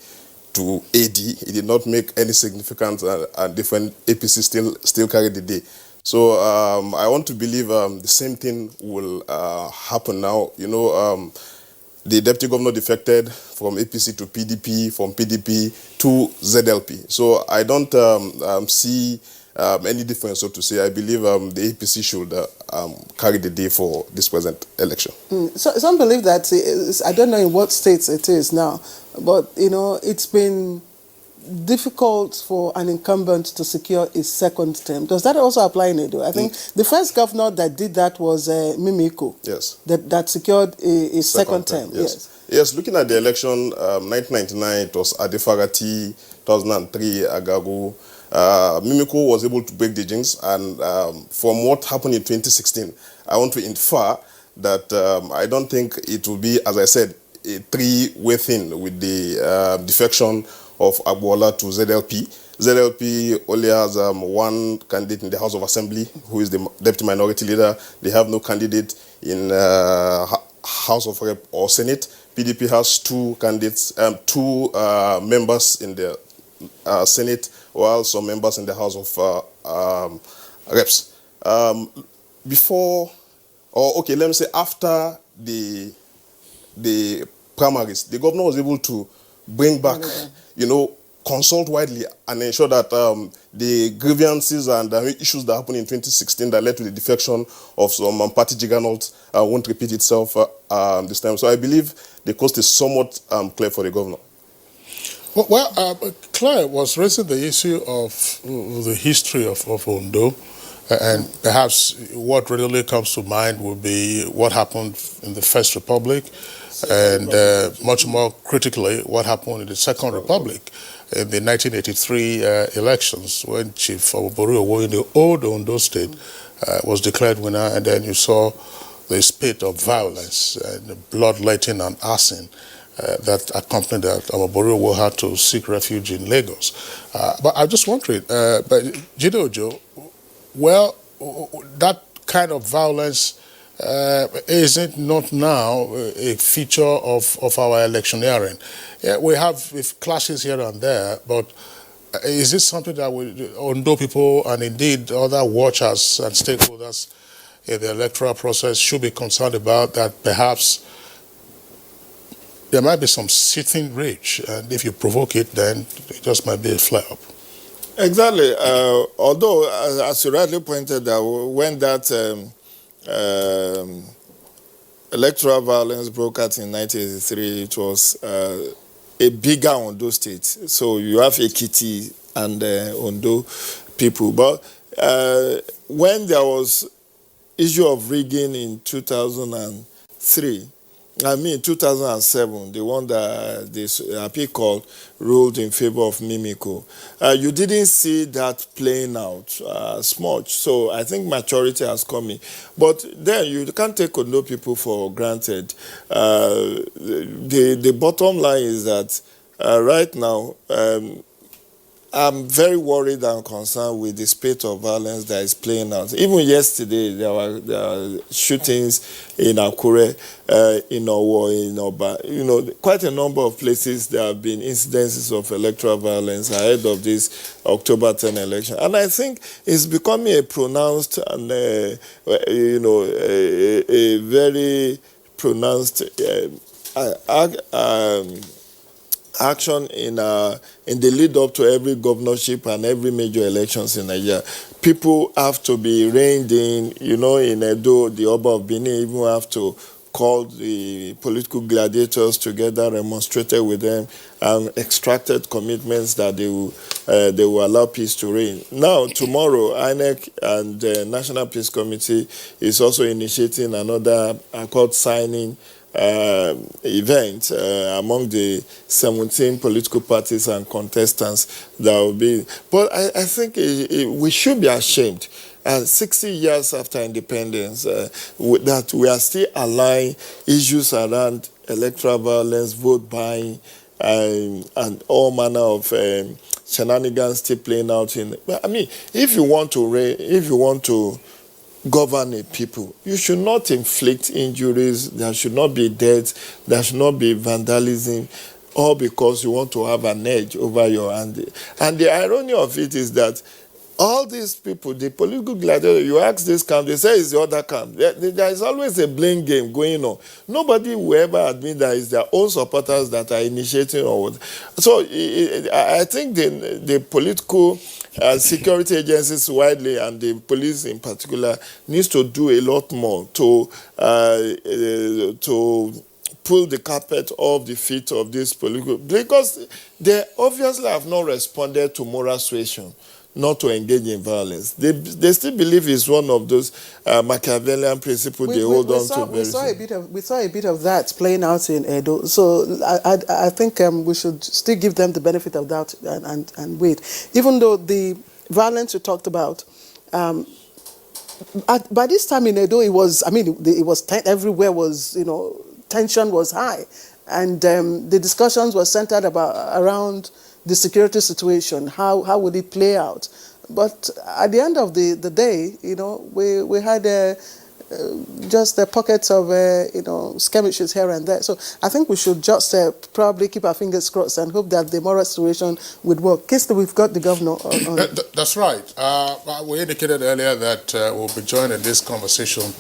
to AD, it did not make any significant difference. APC still carried the day. So I want to believe the same thing will happen now. The deputy governor defected from APC to PDP, from PDP to ZLP. So I don't see any difference, so to say. I believe the APC should carry the day for this present election. So some believe that, I don't know in what states it is now, but, it's been difficult for an incumbent to secure his second term. Does that also apply in Edo? I think the first governor that did that was Mimiko. Yes. That secured a second term. Yes. Yes, looking at the election, 1999, it was Adefarati, 2003, Agago. Mimiko was able to break the jinx, and from what happened in 2016, I want to infer that I don't think it will be, as I said, a three-way thing with the defection of Agbola to ZLP. ZLP only has one candidate in the House of Assembly, who is the deputy minority leader. They have no candidate in House of Rep or Senate. PDP has two candidates, two members in the Senate, while some members in the House of Reps. Let me say after the primaries, the governor was able to bring back, consult widely and ensure that the grievances and issues that happened in 2016 that led to the defection of some party juggernauts won't repeat itself this time. So I believe the coast is somewhat clear for the governor. Claire was raising the issue of the history of Ondo, and perhaps what readily comes to mind would be what happened in the First Republic, and much more critically, what happened in the Second Republic in the 1983 elections, when Chief Oboruowo in the old Ondo State was declared winner, and then you saw the spate of violence and bloodletting and arson that accompanied that. Oboruowo had to seek refuge in Lagos. But I'm just wondering, Jide Ojo, well, that kind of violence is it not now a feature of our electioneering? Yeah, we have clashes here and there, but is this something that Ondo people and indeed other watchers and stakeholders in the electoral process should be concerned about, that perhaps there might be some sitting rage, and if you provoke it, then it just might be a flare-up? Exactly. Although, as you rightly pointed out, when that electoral violence broke out in 1983, it was a bigger Ondo state. So you have Ekiti and Ondo people. But when there was issue of rigging in 2007, the one that this appeal court ruled in favor of Mimiko, you didn't see that playing out as much. So I think maturity has come in. But then you can't take Ondo people for granted. The bottom line is that right now, I'm very worried and concerned with the spate of violence that is playing out. Even yesterday, there were shootings in Akure, in Owo, in Oba. Quite a number of places there have been incidences of electoral violence ahead of this October 10 election. And I think it's becoming a pronounced and, a very pronounced action in the lead up to every governorship and every major elections in Nigeria. People have to be reined in, in Edo, the Oba of Benin even have to call the political gladiators together, demonstrated with them, and extracted commitments that they will allow peace to reign. Now, tomorrow, INEC and the National Peace Committee is also initiating another accord signing event among the 17 political parties and contestants that will be. But I think we should be ashamed. 60 years after independence, that we are still allowing issues around electoral violence, vote buying, and all manner of shenanigans still playing out in. I mean, if you want to govern a people, you should not inflict injuries. There should not be deaths. There should not be vandalism, all because you want to have an edge over your hand. And the irony of it is that all these people, the political gladiators, you ask this camp, they say it's the other camp. There is always a blame game going on. Nobody will ever admit that it's their own supporters that are initiating or what. So I think the political security agencies widely and the police in particular needs to do a lot more to pull the carpet off the feet of these political, because they obviously have not responded to moral suasion not to engage in violence. They still believe it's one of those Machiavellian principles they hold on to. We saw a bit of that playing out in Edo. So I think we should still give them the benefit of that and wait. Even though the violence you talked about, by this time in Edo, it was everywhere was, tension was high. And the discussions were centered around the security situation, how would it play out? But at the end of the day, we had just the pockets of, skirmishes here and there. So I think we should just probably keep our fingers crossed and hope that the moral situation would work. Kirsty, we've got the governor on. That's right. We indicated earlier that we'll be joined in this conversation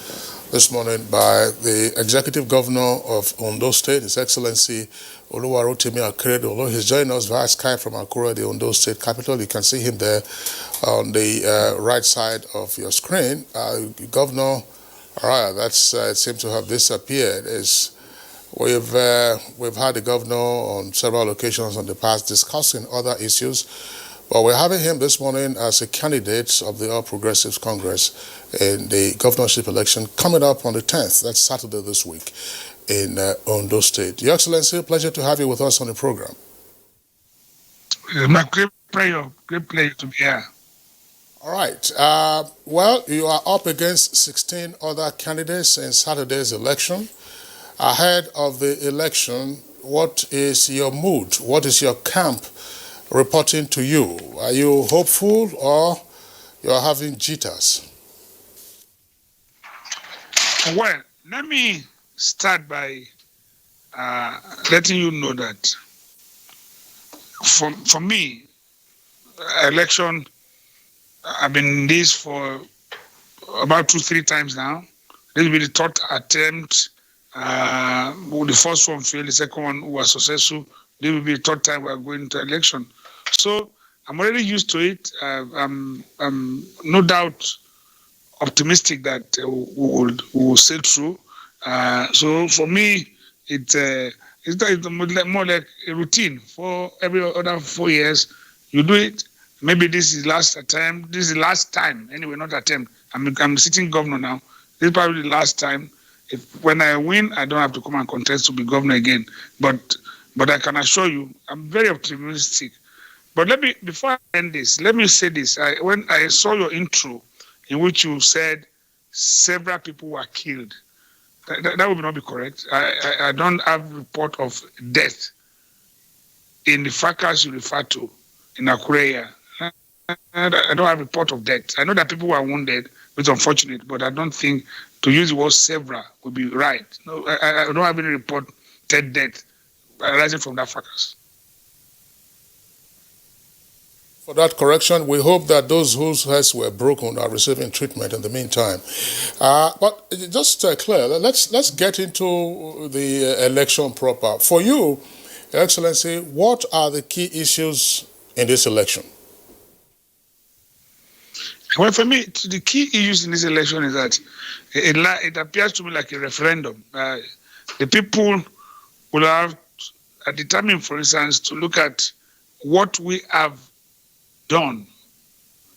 this morning by the Executive Governor of Ondo State, His Excellency Oluwarotimi Akeredolu. He's joining us via Skype from Akure, the Ondo State capital. You can see him there on the right side of your screen. Governor, it seems to have disappeared. We've had the governor on several occasions in the past discussing other issues, but we're having him this morning as a candidate of the All Progressives Congress in the governorship election coming up on the 10th. That's Saturday this week in Ondo State. Your Excellency, pleasure to have you with us on the program. My great pleasure to be here. All right. Well, you are up against 16 other candidates in Saturday's election. Ahead of the election, what is your mood? What is your camp reporting to you? Are you hopeful or you are having jitters? Well, let me start by letting you know that for me, election, I've been in this for about 2-3 times now. This will be the third attempt. The first one failed, the second one was successful. This will be the third time we are going to election. So I'm already used to it. I'm no doubt optimistic that we will sail through. So for me, it's more like a routine. For every other 4 years, you do it. Maybe this is last attempt. This is the last time. Anyway, not attempt. I'm sitting governor now. This is probably the last time. When I win, I don't have to come and contest to be governor again. But I can assure you, I'm very optimistic. But before I end this, let me say this. When I saw your intro, in which you said several people were killed, that would not be correct. I don't have report of death in the fracas you refer to in Akure. I don't have report of death. I know that people were wounded, which is unfortunate, but I don't think to use the word several would be right. No, I don't have any reported death arising from that fracas. For that correction, we hope that those whose heads were broken are receiving treatment in the meantime. But just clear, let's get into the election proper. For you, Your Excellency, what are the key issues in this election? Well, for me, the key issues in this election is that it appears to me like a referendum. The people will have determined, for instance, to look at what we have done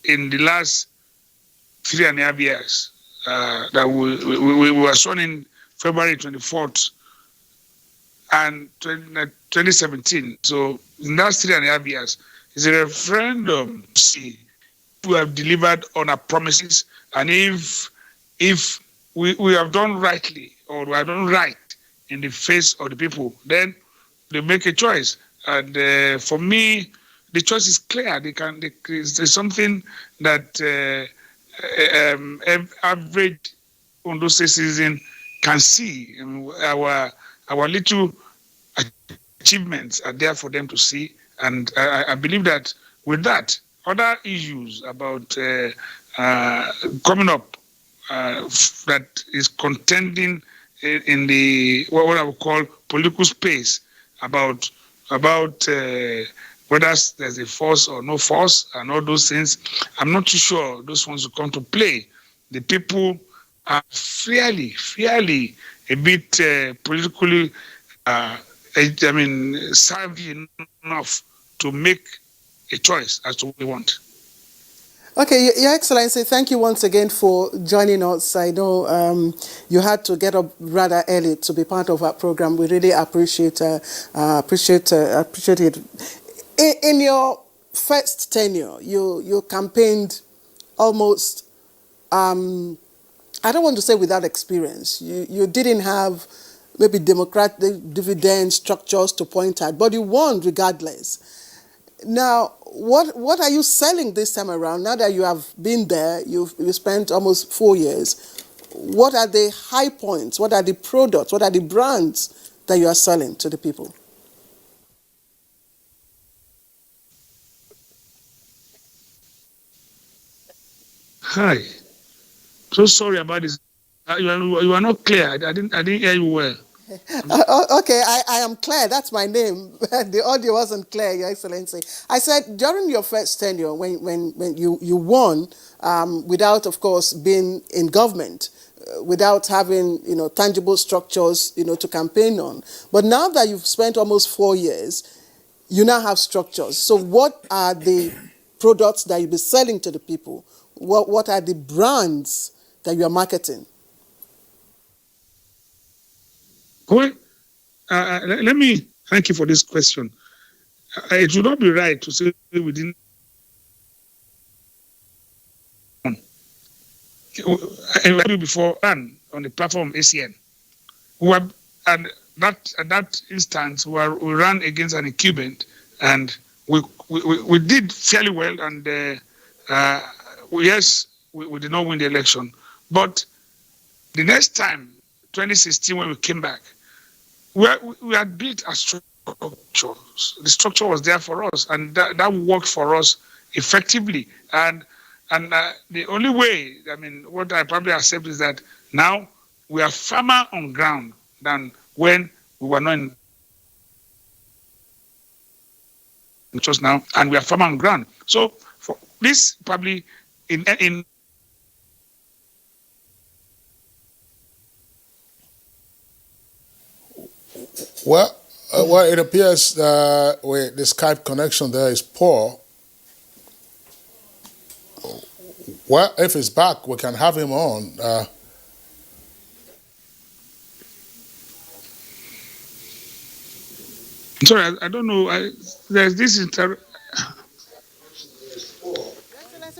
in the last 3.5 years. That we were sworn in February 24th and 2017. So in the last 3.5 years, it's a referendum to see we have delivered on our promises, and if we have done rightly or we have done right in the face of the people, then they make a choice. And for me, the choice is clear. There's something that average Ondo State citizen can see. I mean, our little achievements are there for them to see, and I believe that with that, other issues about coming up that is contending in the what I would call political space about whether there's a force or no force and all those things. I'm not too sure those ones will come to play. The people are fairly a bit politically, savvy enough to make a choice as to what we want. Okay, Your Excellency, thank you once again for joining us. I know you had to get up rather early to be part of our program. We really appreciate it. In your first tenure, you campaigned almost, I don't want to say without experience. You didn't have maybe democratic dividend structures to point at, but you won regardless. Now, what are you selling this time around? Now that you have been there, you spent almost 4 years. What are the high points? What are the products? What are the brands that you are selling to the people? Hi. So sorry about this. You are not clear. I didn't hear you well. Okay, I am clear. That's my name. The audio wasn't clear, Your Excellency. I said during your first tenure, when you won, without, of course, being in government, without having tangible structures to campaign on. But now that you've spent almost 4 years, you now have structures. So what are the products that you'll be selling to the people? What are the brands that you are marketing? Well, let me thank you for this question. It would not be right to say we didn't. Before ran on the platform ACN, and at that instance we ran against an incumbent, and we did fairly well, and yes, we did not win the election, but the next time, 2016, when we came back, we had built a structure. The structure was there for us, and that worked for us effectively. And the only way, what I probably accept is that now we are firmer on ground than when we were not in just now, and we are firmer on ground. So for this, probably in Well, it appears the Skype connection there is poor. Well, if he's back, we can have him on. Sorry, I don't know. There's this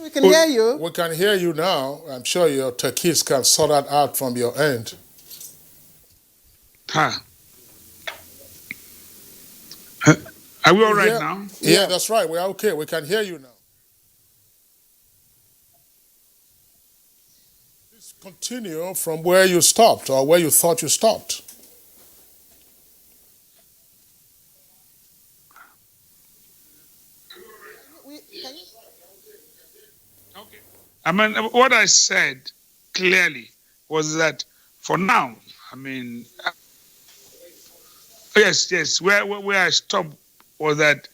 We can hear you. We can hear you now. I'm sure your techies can sort that out from your end. Are we all right now? Yeah, that's right. We're okay. We can hear you now. Please continue from where you stopped or where you thought you stopped. What I said clearly was that for now, yes, where I stopped was that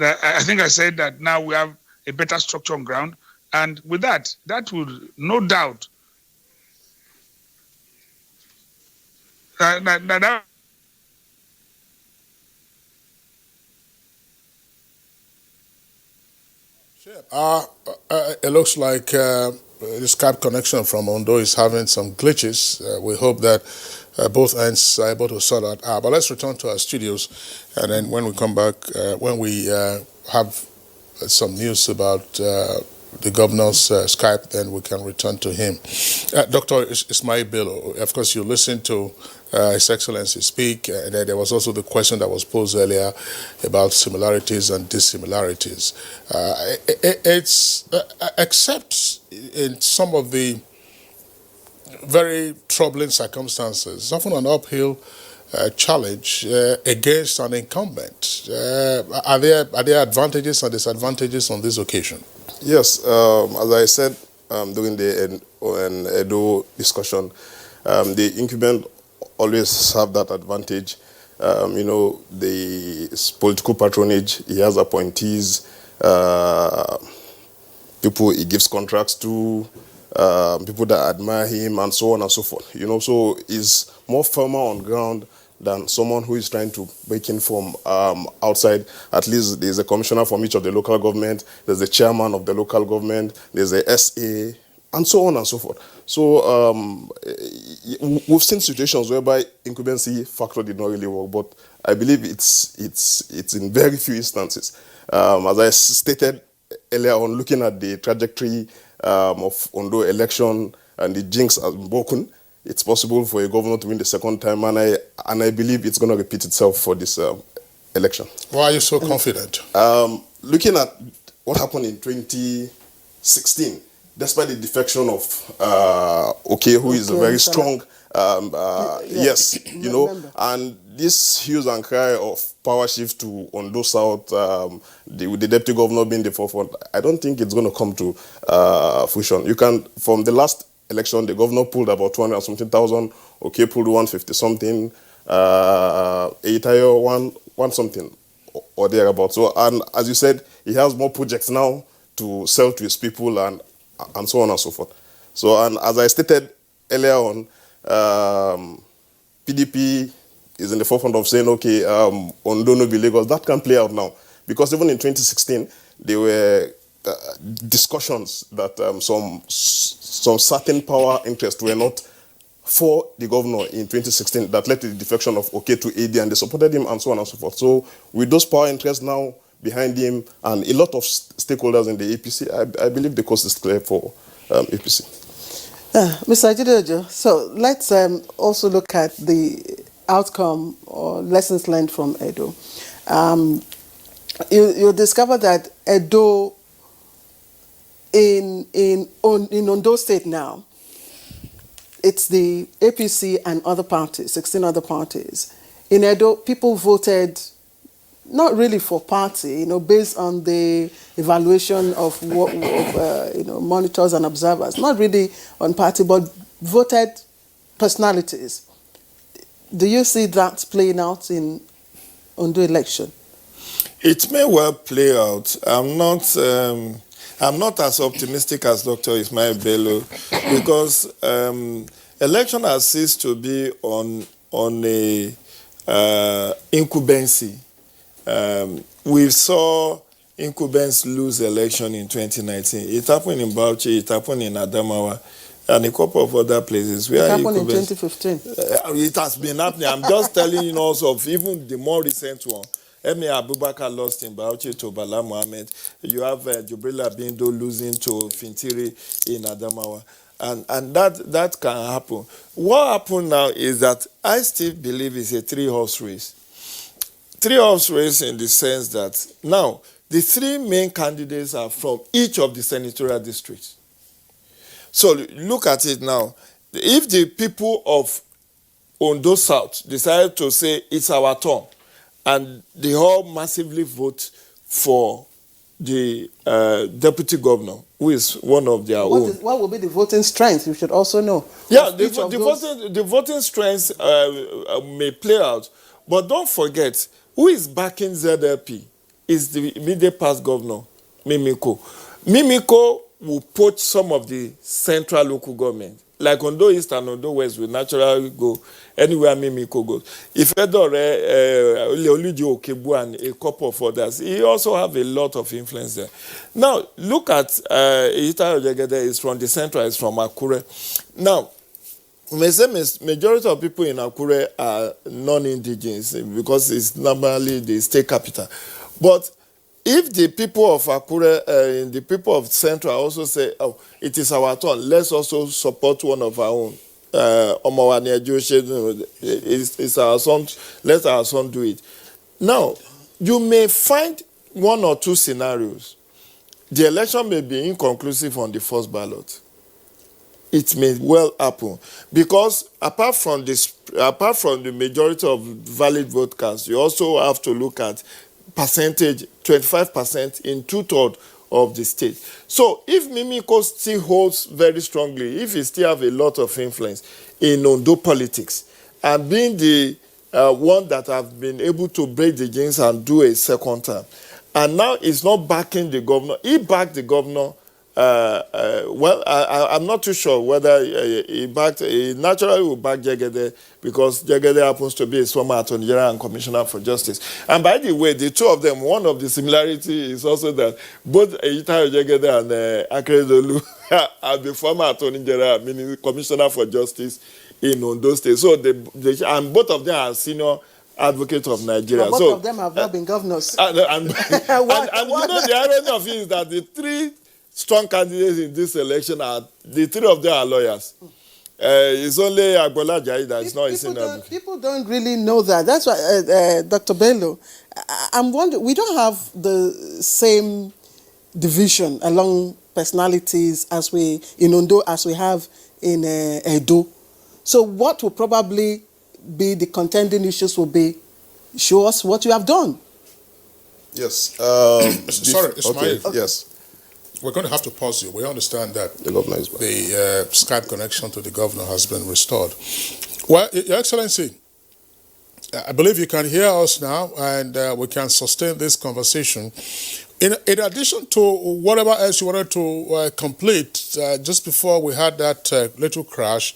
I think I said that now we have a better structure on ground, and with that would no doubt that it looks like the Skype connection from Ondo is having some glitches. We hope that both ends are able to sort that out. But let's return to our studios, and then when we come back, when we have some news about the governor's Skype, then we can return to him. Dr. Ismail Bello, of course, you listened to His Excellency speak, and then there was also the question that was posed earlier about similarities and dissimilarities. It's except in some of the very troubling circumstances, it's often an uphill challenge against an incumbent. Are there advantages and disadvantages on this occasion? Yes, as I said during the Edo discussion, the incumbent always have that advantage. The political patronage, he has appointees, people he gives contracts to, people that admire him, and so on and so forth. So he's more firmer on ground than someone who is trying to break in from outside. At least there's a commissioner from each of the local government, there's a chairman of the local government, there's a SA, and so on and so forth. So we've seen situations whereby incumbency factor did not really work, but I believe it's in very few instances. As I stated earlier on, looking at the trajectory of Ondo election and the jinx has been broken, it's possible for a governor to win the second time, and I believe it's going to repeat itself for this election. Why are you so confident? looking at what happened in 2016, despite the defection of who is a very strong, yes, you know, and this hues and cry of power shift to Ondo South, the deputy governor being the forefront, I don't think it's going to come to fruition. You can, from the last election, the governor pulled about 200-something-thousand, pulled 150-something, Eitayo one something or thereabout. So, and as you said, he has more projects now to sell to his people and so on and so forth. So, and as I stated earlier on, PDP is in the forefront of saying, okay, Ondo no be Lagos. That can play out now. Because even in 2016, there were discussions that some certain power interests were not for the governor in 2016 that led to the defection of to AD, and they supported him and so on and so forth. So with those power interests now behind him and a lot of stakeholders in the APC, I believe the coast is clear for APC. Mr. Jideojo, so let's also look at the outcome or lessons learned from Edo. You discover that Edo in Ondo State now, it's the APC and other parties, 16 other parties. In Edo, people voted not really for party, based on the evaluation of monitors and observers, not really on party, but voted personalities. Do you see that playing out in Ondo election? It may well play out. I'm not as optimistic as Dr. Ismail Bello because election has ceased to be on a incumbency. We saw incumbents lose election in 2019. It happened in Bauchi, it happened in Adamawa, and a couple of other places. It happened in 2015. It has been happening. I'm just telling you also of even the more recent one. Emi Abubakar lost in Bauchi to Bala Mohammed. You have Jubrila Bindo losing to Fintiri in Adamawa. And that can happen. What happened now is that I still believe it's a three-horse race. Three-horse race in the sense that now the three main candidates are from each of the senatorial districts. So look at it now. If the people of Ondo South decide to say it's our turn, and they all massively vote for the deputy governor, who is one of their own. What will be the voting strength? You should also know. Yeah, the voting strength may play out. But don't forget, who is backing ZLP is the immediate past governor, Mimiko. Mimiko will poach some of the central local government. Like Ondo East and Ondo West will naturally go anywhere Mimiko goes. If Edore, Leoludi Okebu and a couple of others, he also have a lot of influence there. Now, look at Ita Ojegede is from the central, is from Akure. Now, majority of people in Akure are non-indigenous because it's normally the state capital. But if the people of Akure and the people of Central also say, oh, it is our turn, let's also support one of our own. It's our son, let our son do it. Now, you may find one or two scenarios. The election may be inconclusive on the first ballot. It may well happen because apart from the majority of valid vote counts, you also have to look at percentage, 25% in 2/3 of the state. So if Mimiko still holds very strongly, if he still have a lot of influence in Ondo politics, and being the one that have been able to break the jinx and do a second term, and now he's not backing the governor, he backed the governor. I'm not too sure whether he naturally will back Jegede because Jegede happens to be a former Attorney General and Commissioner for Justice. And by the way, the two of them, one of the similarity is also that both Eitayo Jegede and Akeredolu are the former Attorney General, meaning Commissioner for Justice in Ondo State. So and both of them are senior advocates of Nigeria. But both of them have not been governors. And you know the irony of it is that the three strong candidates in this election the three of them are lawyers. It's only Agbola Ajayi that is not in Senior. People don't really know that. That's why, Dr. Bello, I'm wondering, we don't have the same division along personalities as we in Ondo as we have in Edo. So what will probably be the contending issues will be, show us what you have done. Yes. Sorry, Ismail. Okay, yes. We're going to have to pause you. We understand that the governor is back. The Skype connection to the governor has been restored. Well, Your Excellency, I believe you can hear us now, and we can sustain this conversation. In addition to whatever else you wanted to complete, just before we had that little crash,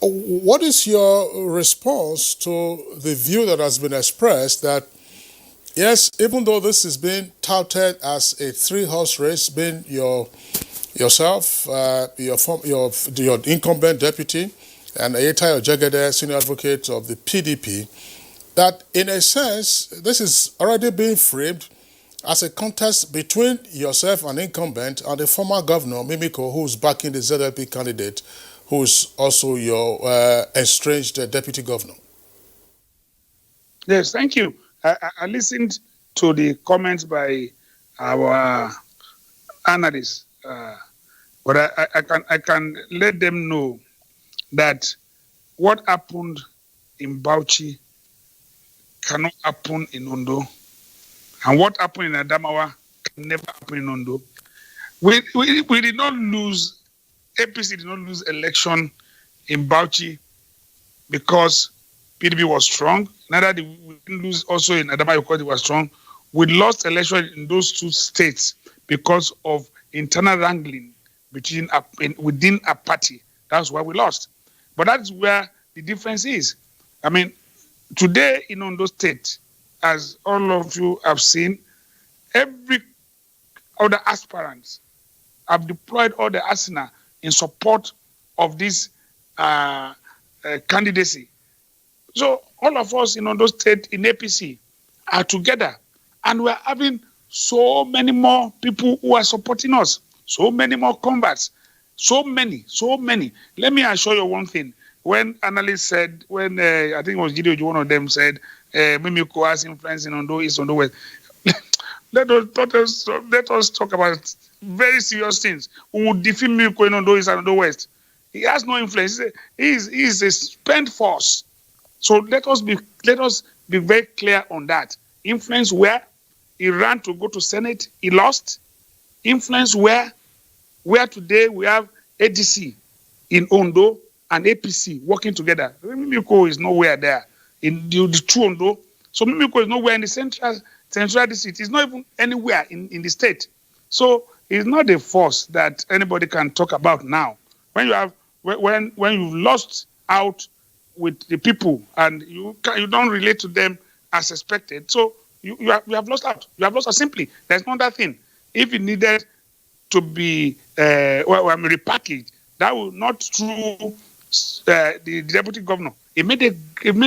what is your response to the view that has been expressed that, yes, even though this is being touted as a three-horse race, being yourself, your incumbent deputy, and Ayeta Ojegede, senior advocate of the PDP, that in a sense, this is already being framed as a contest between yourself, an incumbent, and the former governor, Mimiko, who's backing the ZLP candidate, who's also your estranged deputy governor. Yes, thank you. I listened to the comments by our analysts, but I can let them know that what happened in Bauchi cannot happen in Ondo, and what happened in Adamawa can never happen in Ondo. We did not lose, APC did not lose election in Bauchi because PDP was strong. Neither did we lose also in Adamawa because it was strong. We lost election in those two states because of internal wrangling within a party. That's why we lost. But that's where the difference is. I mean, today in Ondo State, as all of you have seen, every other aspirants have deployed all the arsenal in support of this candidacy. So all of us in Ondo State in APC are together, and we're having so many more people who are supporting us, so many more converts, so many. Let me assure you one thing. When analysts said, I think it was Gideon, one of them said, Mimiko has influence in Ondo East, Ondo West. Let us talk about very serious things. Who will defeat Mimiko in Ondo East and Ondo West? He has no influence. He is a spent force. So let us be very clear on that. Influence where he ran to go to Senate, he lost. Influence where today we have ADC in Ondo and APC working together. Mimiko is nowhere there in the true Ondo. So Mimiko is nowhere in the central district. It's not even anywhere in the state. So it's not a force that anybody can talk about now. When you lost out with the people and you don't relate to them as expected, so you have lost out. You have lost out simply. There's no other thing. If it needed to be repackaged, that will not through the deputy governor. It made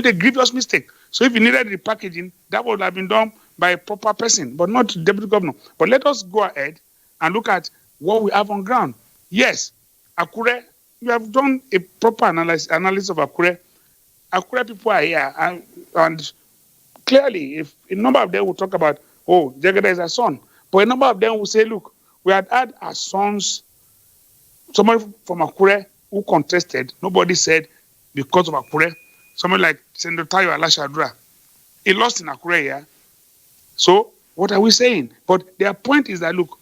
a grievous mistake. So if it needed repackaging, that would have been done by a proper person, but not the deputy governor. But let us go ahead and look at what we have on ground. Yes, Akure, you have done a proper analysis of Akure. Akure people are here, and clearly, if a number of them will talk about, Jagada is a son, but a number of them will say, look, we had our sons, somebody from Akure who contested, nobody said because of Akure. Somebody like Senator Tayo Alashadra, he lost in Akure, yeah? So, what are we saying? But their point is that, look,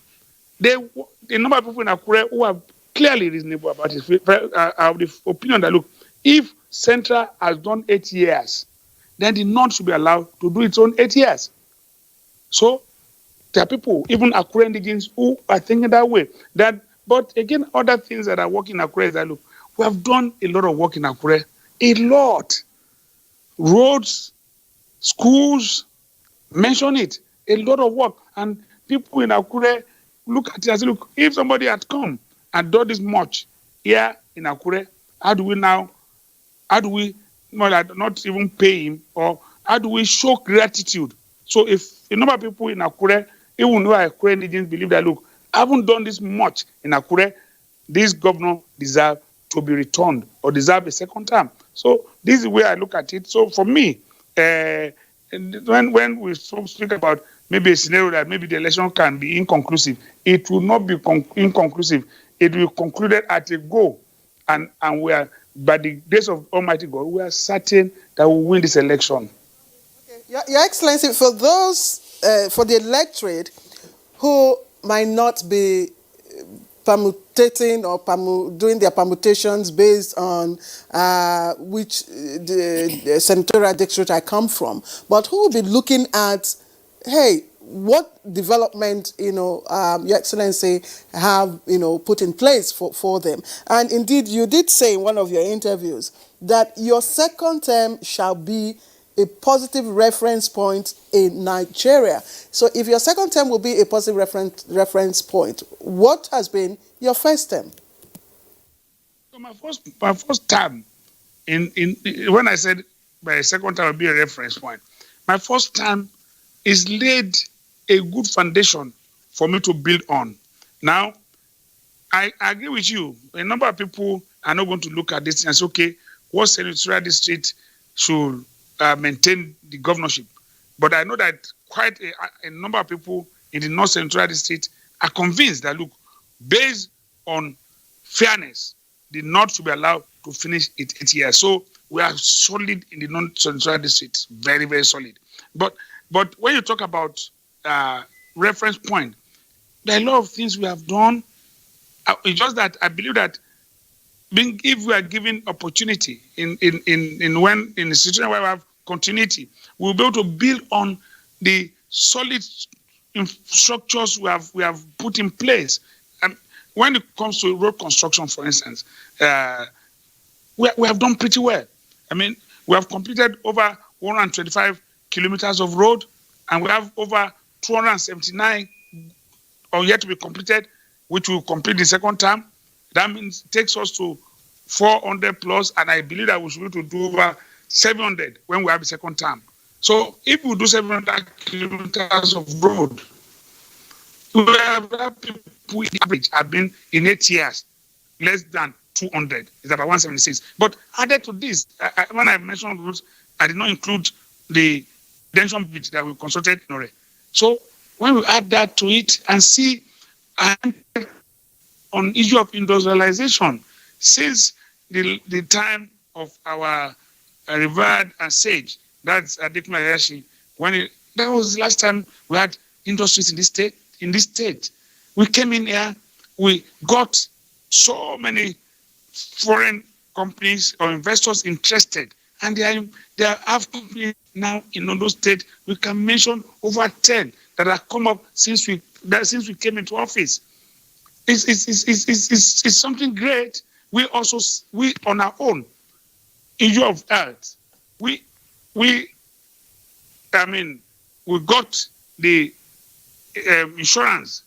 the number of people in Akure who are clearly reasonable about it are of the opinion that, look, if Central has done 8 years, then the North should be allowed to do its own 8 years. So, there are people, even Akure indigents, who are thinking that way. But again, other things that are working in Akure is that, look, we have done a lot of work in Akure. A lot. Roads, schools, mention it. A lot of work. And people in Akure look at it and say, look, if somebody had come and done this much here in Akure, how do we not even pay him, or how do we show gratitude? So if a number of people in Akure, even though Akure indigents believe that, look, I haven't done this much in Akure, this governor deserves to be returned or deserve a second term. So this is the way I look at it. So for me, when we speak about maybe a scenario that maybe the election can be inconclusive, it will not be inconclusive. It will be concluded at a go. And we are, by the grace of Almighty God, we are certain that we will win this election. Your Excellency, for those, for the electorate who might not be permutating or doing their permutations based on which the senatorial district I come from, but who will be looking at, hey, what development, Your Excellency, have, put in place for them. And indeed, you did say in one of your interviews that your second term shall be a positive reference point in Nigeria. So if your second term will be a positive reference point, what has been your first term? So my first term, when I said my second term will be a reference point, my first term is laid a good foundation for me to build on. Now, I agree with you. A number of people are not going to look at this and say, okay, what senatorial district should maintain the governorship? But I know that quite a number of people in the North Central District are convinced that, look, based on fairness, the North should be allowed to finish its 8 years. So we are solid in the North Central District, very, very solid. But when you talk about reference point, there are a lot of things we have done. It's just that I believe that if we are given opportunity in a situation where we have continuity, we'll be able to build on the solid structures we have put in place. And when it comes to road construction, for instance, we have done pretty well. I mean, we have completed over 125 kilometers of road, and we have over 279 yet to be completed, which will complete the second term. That means it takes us to 400 plus, and I believe that we should be able to do over 700 when we have the second term. So if we do 700 kilometers of road, we have people in average have been in 8 years less than 200. It's about 176. But added to this, when I mentioned roads, I did not include the detention bridge that we constructed in Ore. So when we add that to it and see on issue of industrialization, since the time of our revered and sage, that's Adekunle Ayashi, that was the last time we had industries in this state. We came in here, we got so many foreign companies or investors interested, and there are companies now in Ondo State. We can mention over 10 that have come up since we came into office. It's something great. We on our own issue of health, we got the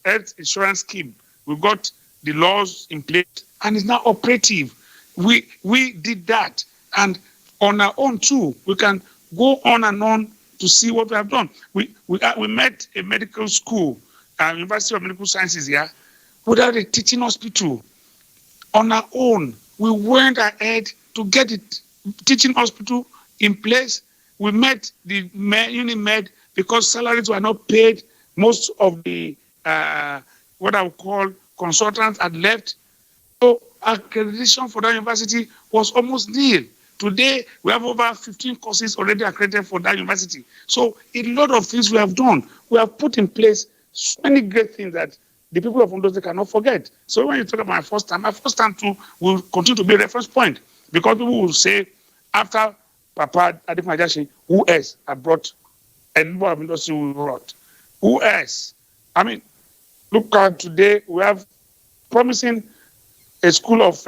health insurance scheme. We got the laws in place, and it's now operative. We did that, and on our own too, we can go on and on to see what we have done. We met a medical school, University of Medical Sciences here, without a teaching hospital. On our own, we went ahead to get the teaching hospital in place. We met the Unimed because salaries were not paid. Most of the what I would call consultants had left. So accreditation for that university was almost nil. Today, we have over 15 courses already accredited for that university. So a lot of things we have done. We have put in place so many great things that the people of Ondo State cannot forget. So when you talk about my first time too will continue to be a reference point, because people will say, after Papa Adekunle Ayashi, who else have brought a number of industry we brought? Who else? I mean, look at today, we have promising a school of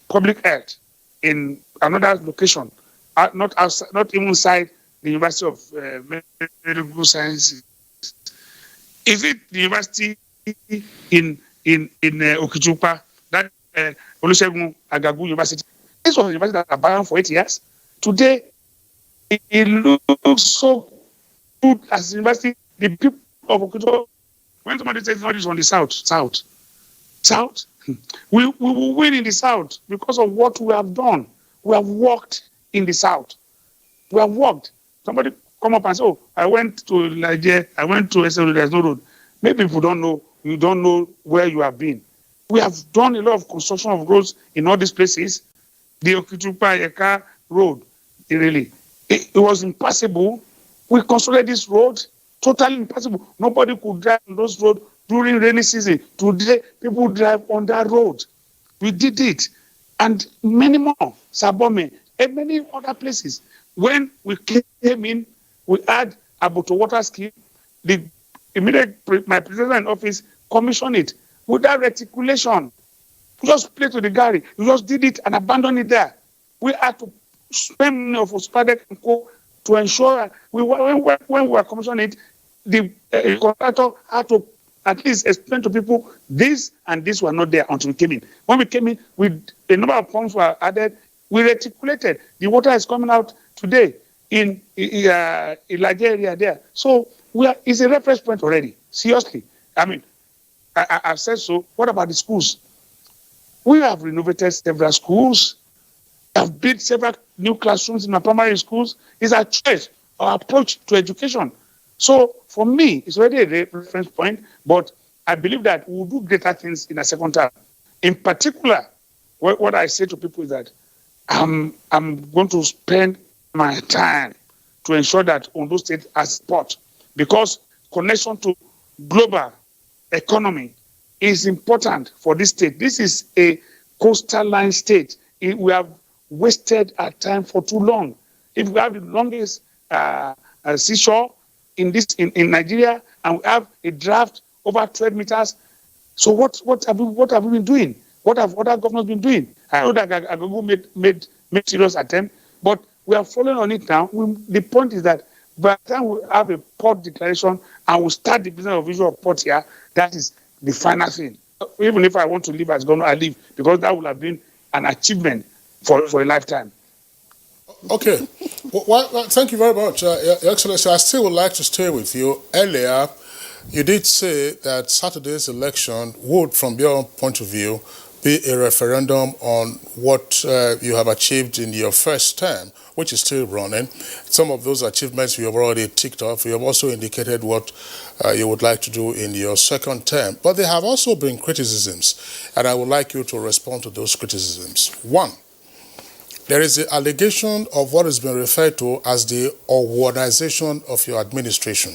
public health in another location, not outside, not even inside the University of Medical Sciences. Is it the university in Okitiupa, that Olusegun Agagu University? This was a university that abandoned for 8 years. Today, it looks so good as a university. The people of Okitiupa, when somebody says not on the south, We will win in the South because of what we have done. We have worked in the South. We have worked. Somebody come up and say, oh, I went to Nigeria, I went to SLO, there's no road. Maybe people don't know, you don't know where you have been. We have done a lot of construction of roads in all these places. The Okitupa Yeka road, it was impossible. We constructed this road, totally impossible. Nobody could drive on those roads during rainy season. Today, people drive on that road. We did it. And many more, Sabome, and many other places. When we came in, we had about a water scheme. The my president in office commissioned it without reticulation. You just play to the gallery. You just did it and abandoned it there. We had to spend money of Spadek and Co. to ensure that when we were commissioning it, the contractor had to at least explain to people this and this were not there until we came in. When we came in, a number of pumps were added. We reticulated. The water is coming out today in Nigeria there. So it's a reference point already. Seriously. I mean, I've said so. What about the schools? We have renovated several schools. We have built several new classrooms in our primary schools. It's our choice, our approach to education. So for me, it's already a reference point, but I believe that we'll do greater things in a second term. In particular, what I say to people is that I'm going to spend my time to ensure that Ondo State has support, because connection to global economy is important for this state. This is a coastal line state. We have wasted our time for too long. If we have the longest seashore in Nigeria, and we have a draft over 12 meters, so what have we been doing? What have other governors been doing? I know that Agogo made serious attempt, but we are following on it now. The point is that by the time we have a port declaration and we start the business of visual port here, that is the final thing. Even if I want to leave as governor, I leave, because that would have been an achievement for a lifetime. Okay. Well, thank you very much, Your Excellency. I still would like to stay with you. Earlier, you did say that Saturday's election would, from your point of view, be a referendum on what you have achieved in your first term, which is still running. Some of those achievements you have already ticked off. You have also indicated what you would like to do in your second term. But there have also been criticisms, and I would like you to respond to those criticisms. One, there is the allegation of what has been referred to as the Owoization of your administration.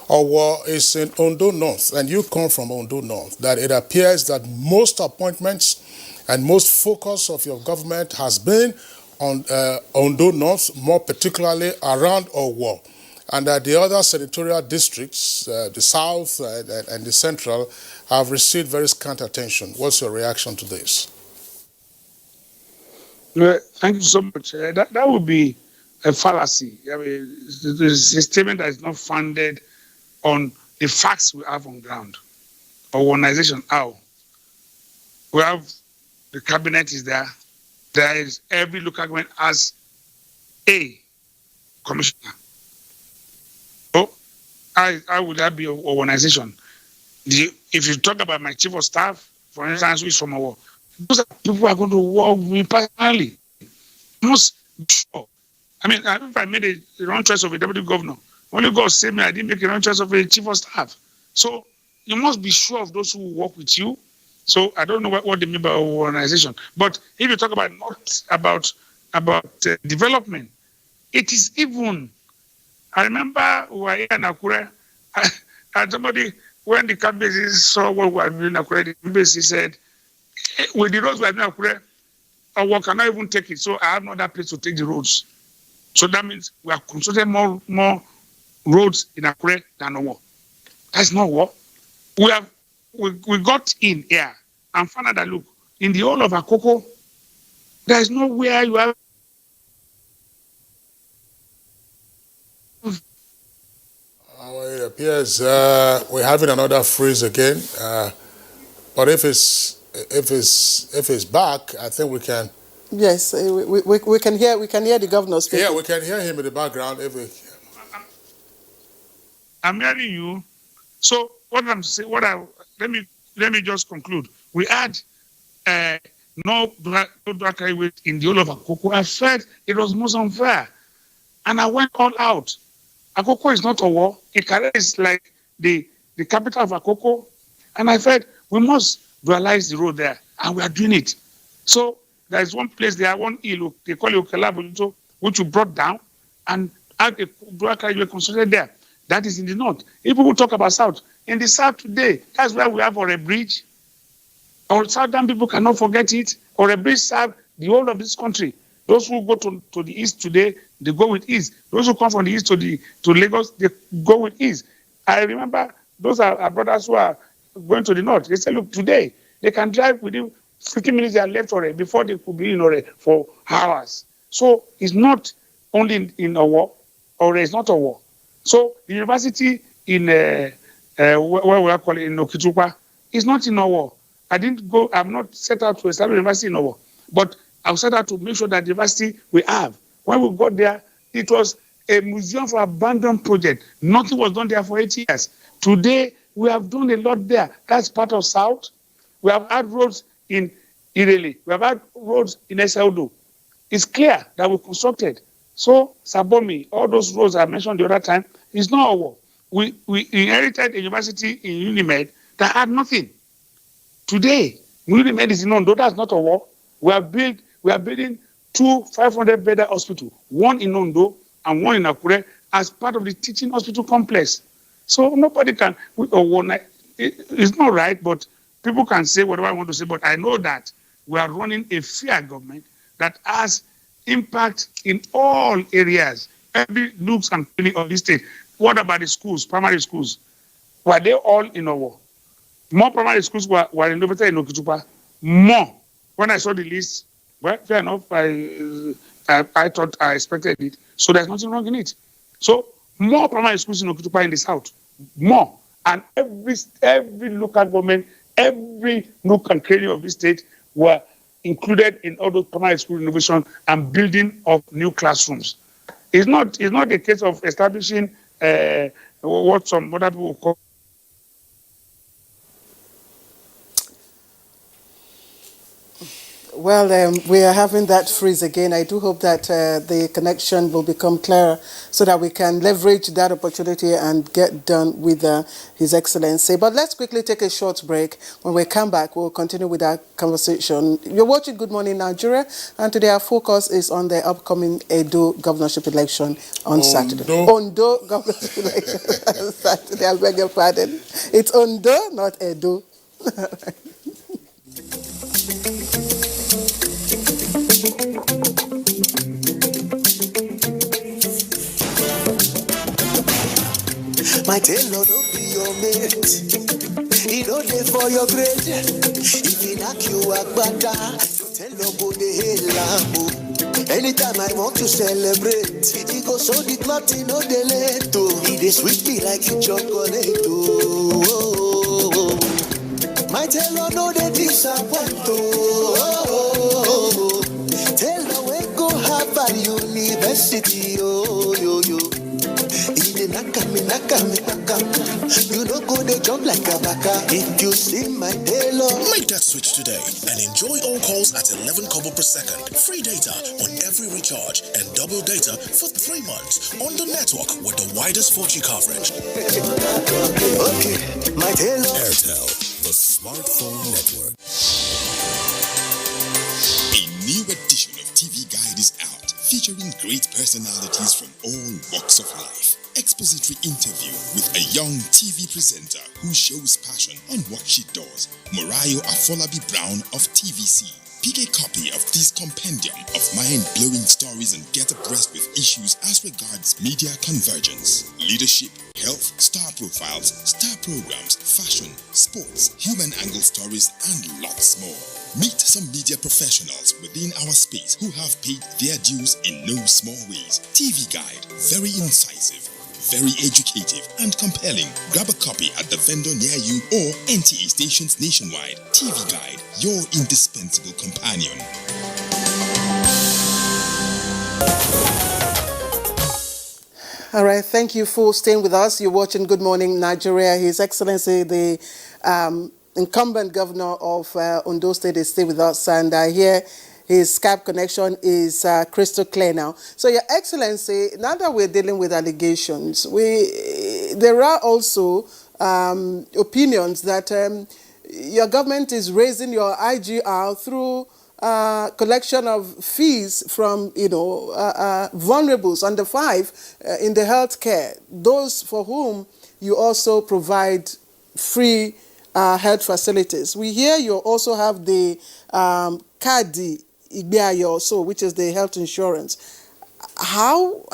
Owo is in Ondo North, and you come from Ondo North, that it appears that most appointments and most focus of your government has been on Ondo North, more particularly around Owo, and that the other senatorial districts, the South and the Central, have received very scant attention. What's your reaction to this? Thank you so much. That would be a fallacy. I mean, it's a statement that is not founded on the facts we have on ground. Organization, how? We have the cabinet is there. There is every local government has a commissioner. So, how would that be an organization? If you talk about my chief of staff, for instance, who is from our, those are people who are going to work with me personally. Most sure. I mean, if I made a wrong choice of a deputy governor, only God saved me, I didn't make a wrong choice of a chief of staff. So you must be sure of those who work with you. So I don't know what they mean by organization. But if you talk about not about development, it is even. I remember we were here in Akure, and somebody, when the cabinet saw what we were doing in Akure, the cabinet said, with the roads we are doing in Akure, I cannot even take it. So I have no other place to take the roads. So that means we have constructed more roads in Akure than Owo. That's not what. We got in here and found out that, look, in the whole of Akoko, there is nowhere you have. It appears we're having another freeze again. But if it's back, I think we can. Yes, we can hear the governor speaking. Yeah, we can hear him in the background. I'm hearing you. So what I'm saying, let me just conclude. We had no drug carry in the whole of Akoko, I felt it was most unfair. And I went all out. Akoko is not a war. Ikare is like the capital of Akoko. And I felt we must realize the road there. And we are doing it. So there is one place there, one hill, they call it Okelabulito, which we brought down and had a drug carriageway constructed there. That is in the north. If people talk about south, in the south today, that's where we have a bridge. Our southern people cannot forget it. Or a bridge serve the whole of this country. Those who go to the east today, they go with ease. Those who come from the east to Lagos, they go with ease. I remember those are our brothers who are going to the north. They say, look, today they can drive within 15 minutes they are left already before they could be in Ore for hours. So it's not only in Owo, or it's not Owo. So the university in where we are calling in Okitupa is not in Owo. I'm not set out to establish a university in Owo, but I was set out to make sure that the university we have. When we got there, it was a museum for abandoned project. Nothing was done there for 8 years. Today, we have done a lot there. That's part of South. We have had roads in Irele. We have had roads in Esaudo. It's clear that we constructed. So, Sabomi, all those roads I mentioned the other time, is not our. We inherited a university in Unimed that had nothing. Today, Unimed is in Ondo. That's not our. We are building 2 500-bed hospitals, one in Ondo and one in Akure, as part of the teaching hospital complex. So nobody can. It's not right, but people can say whatever I want to say. But I know that we are running a fair government that has impact in all areas, every nooks and cranny of the state. What about the schools, primary schools? Were they all in Owo? More primary schools were renovated in Okitupa. More. When I saw the list, well, fair enough, I thought I expected it. So there's nothing wrong in it. So more primary schools in Okitupa in the south. More. And every local government, every nook and cranny of the state were included in all those primary school innovation and building of new classrooms. It's not a case of establishing what some other people call. Well, we are having that freeze again. I do hope that the connection will become clearer so that we can leverage that opportunity and get done with His Excellency. But let's quickly take a short break. When we come back, we'll continue with our conversation. You're watching Good Morning Nigeria, and today our focus is on the upcoming Edo governorship election on Saturday. Ondo governorship election on Saturday. I beg your pardon. It's Ondo, not Edo. My tailor don't be your mate. He don't dey for your grade. If he knock you agbada, your tailor go dey lambo. Anytime I want to celebrate, he go so the cloth he no dey late to. He dey sweet me like a chocolate. Oh. My tailor no dey disappoint. Oh. Tailor we go Harvard University. Oh yo yo. You don't go the jump like a baka. If you see my tailor, make that switch today and enjoy all calls at 11 kobo per second. Free data on every recharge and double data for 3 months on the network with the widest 4G coverage. Okay, my tailor. Airtel, the smartphone network. A new edition of TV Guide is out, featuring great personalities from all walks of life. Expository interview with a young TV presenter who shows passion on what she does, Morayo Afolabi Brown of TVC. Pick a copy of this compendium of mind-blowing stories and get abreast with issues as regards media convergence, leadership, health, star profiles, star programs, fashion, sports, human angle stories, and lots more. Meet some media professionals within our space who have paid their dues in no small ways. TV Guide, very incisive, very educative and compelling. Grab a copy at the vendor near you or NTA stations nationwide. TV Guide, your indispensable companion. All right, thank you for staying with us. You're watching Good Morning Nigeria. His Excellency, the incumbent governor of Ondo State is still with us, and I hear his Skype connection is crystal clear now. So, Your Excellency, now that we're dealing with allegations, there are also opinions that your government is raising your IGR through collection of fees from, vulnerables under 5 in the healthcare, those for whom you also provide free health facilities. We hear you also have the Kadi Igbeayo also, which is the health insurance. How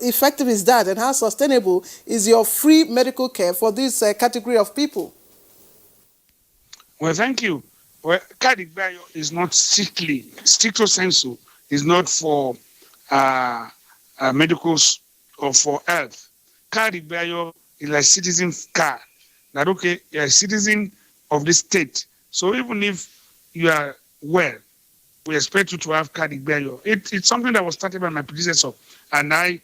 effective is that, and how sustainable is your free medical care for this category of people? Well, thank you. Well, Kadi Igbeayo is not stricto sensu, is not for medicals or for health. Kadi Igbeayo is like citizen card. That okay, you're a citizen of the state. So even if you are well, we expect you to have Kadi Igbeayo. It's something that was started by my predecessor, and I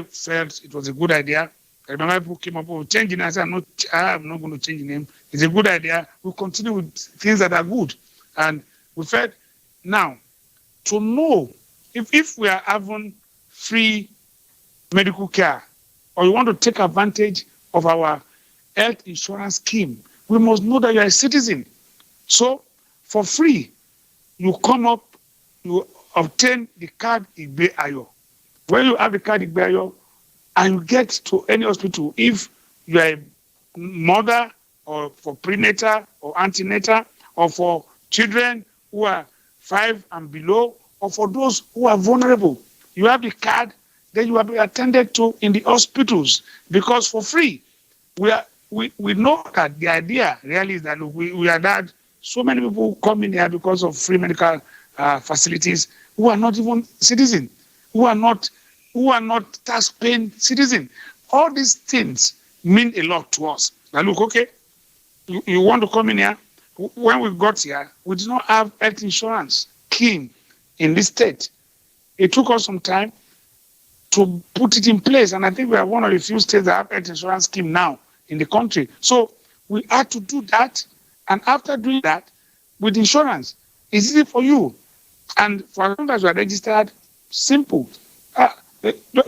felt it was a good idea. I remember people came up with changing. I said, I'm not going to change the name. It's a good idea. We'll continue with things that are good. And we felt now to know if we are having free medical care, or you want to take advantage of our health insurance scheme, we must know that you are a citizen. So for free, you come up, you obtain the card Igbeayo. When you have the card Igbeayo and you get to any hospital, if you are a mother or for prenatal or antenatal or for children who are 5 and below or for those who are vulnerable, you have the card, then you will be attended to in the hospitals because for free. We know that the idea really is that we are that so many people come in here because of free medical facilities who are not even citizens, who are not tax-paying citizens. All these things mean a lot to us. Now look, okay, you want to come in here. When we got here, we did not have health insurance scheme in this state. It took us some time to put it in place, and I think we are one of the few states that have health insurance scheme now in the country. So we had to do that, and after doing that, with insurance, it's easy for you. And for as long as you are registered, simple.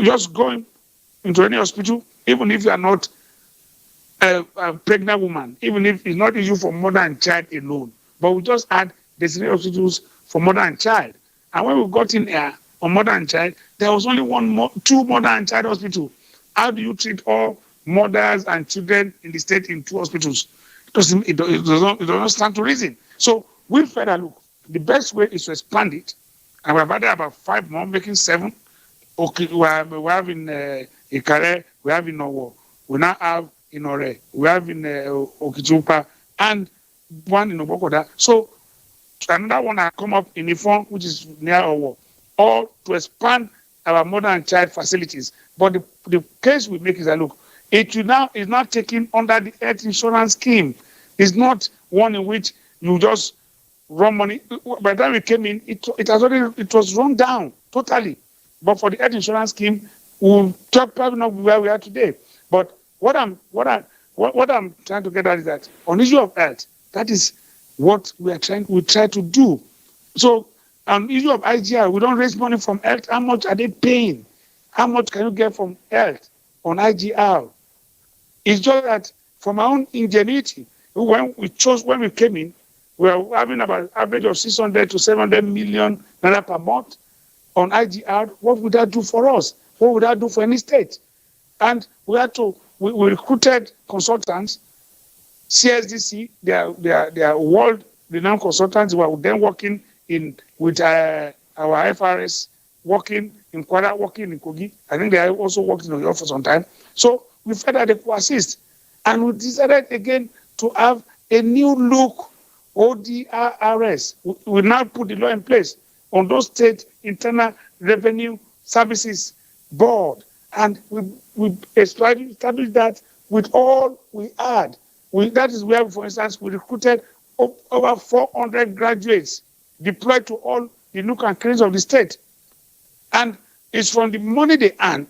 Just going into any hospital, even if you are not a pregnant woman, even if it's not issue for mother and child alone, but we just had designated hospitals for mother and child. And when we got in here on mother and child, there was only two mother and child hospitals. How do you treat all mothers and children in the state in 2 hospitals? It does not stand to reason. So we felt that, look, the best way is to expand it. And we've added about 5 more, making 7. Okay, we have in Ikare, we have in Owo, we now have in Ore, we have in Okichupa, and one in Obokoda. So another one has come up in Ifon, which is near Owo, all to expand our mother and child facilities. But the case we make is that, look, it is now taken under the health insurance scheme. It's not one in which you just run money. By the time we came in, it was run down totally. But for the health insurance scheme, we'll probably not where we are today. But what I'm trying to get at is that on the issue of health, that is what we try to do. So on the issue of IGR, we don't raise money from health. How much are they paying? How much can you get from health on IGR? It's just that from our own ingenuity, when we came in, we are having about average of 600 to 700 million naira per month on IGR. What would that do for us? What would that do for any state? And we recruited consultants, CSDC, they are world-renowned consultants who are then working with our FRS, working in Kwara, working in Kogi. I think they are also working in Oyo for some time. So we felt that they could assist. And we decided again to have a new look ODRS. We now put the law in place on those state internal revenue services board. And we established that with all we had. That is where, for instance, we recruited over 400 graduates deployed to all the nook and crannies of the state. And it's from the money they earn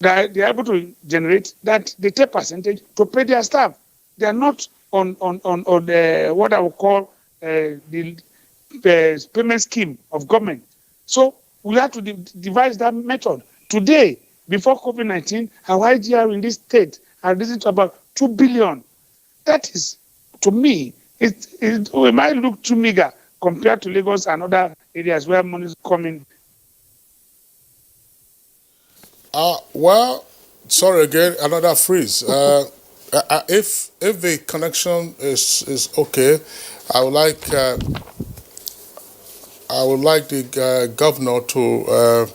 that they are able to generate that they take percentage to pay their staff. They are not on what I would call the payment scheme of government. So we have to devise that method. Today, before COVID-19, our IGR in this state has risen to about 2 billion. That is, to me, it might look too meager compared to Lagos and other areas where money is coming. Well, sorry again, another freeze. If the connection is okay, I would like the governor to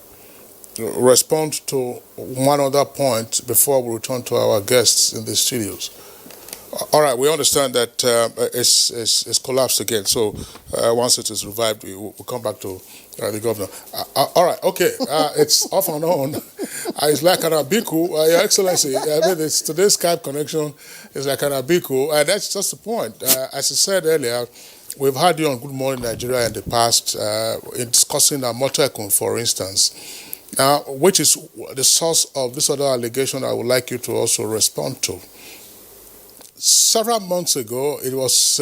respond to one other point before we return to our guests in the studios. All right, we understand that it's collapsed again. So once it is revived, we'll come back to the governor. All right, okay, it's off and on. It's like an abiku, Your Excellency. I mean, today's Skype connection is like an abiku, and that's just the point. As I said earlier, we've had you on Good Morning Nigeria in the past in discussing Amotekun, for instance, which is the source of this other allegation I would like you to also respond to. Several months ago, it was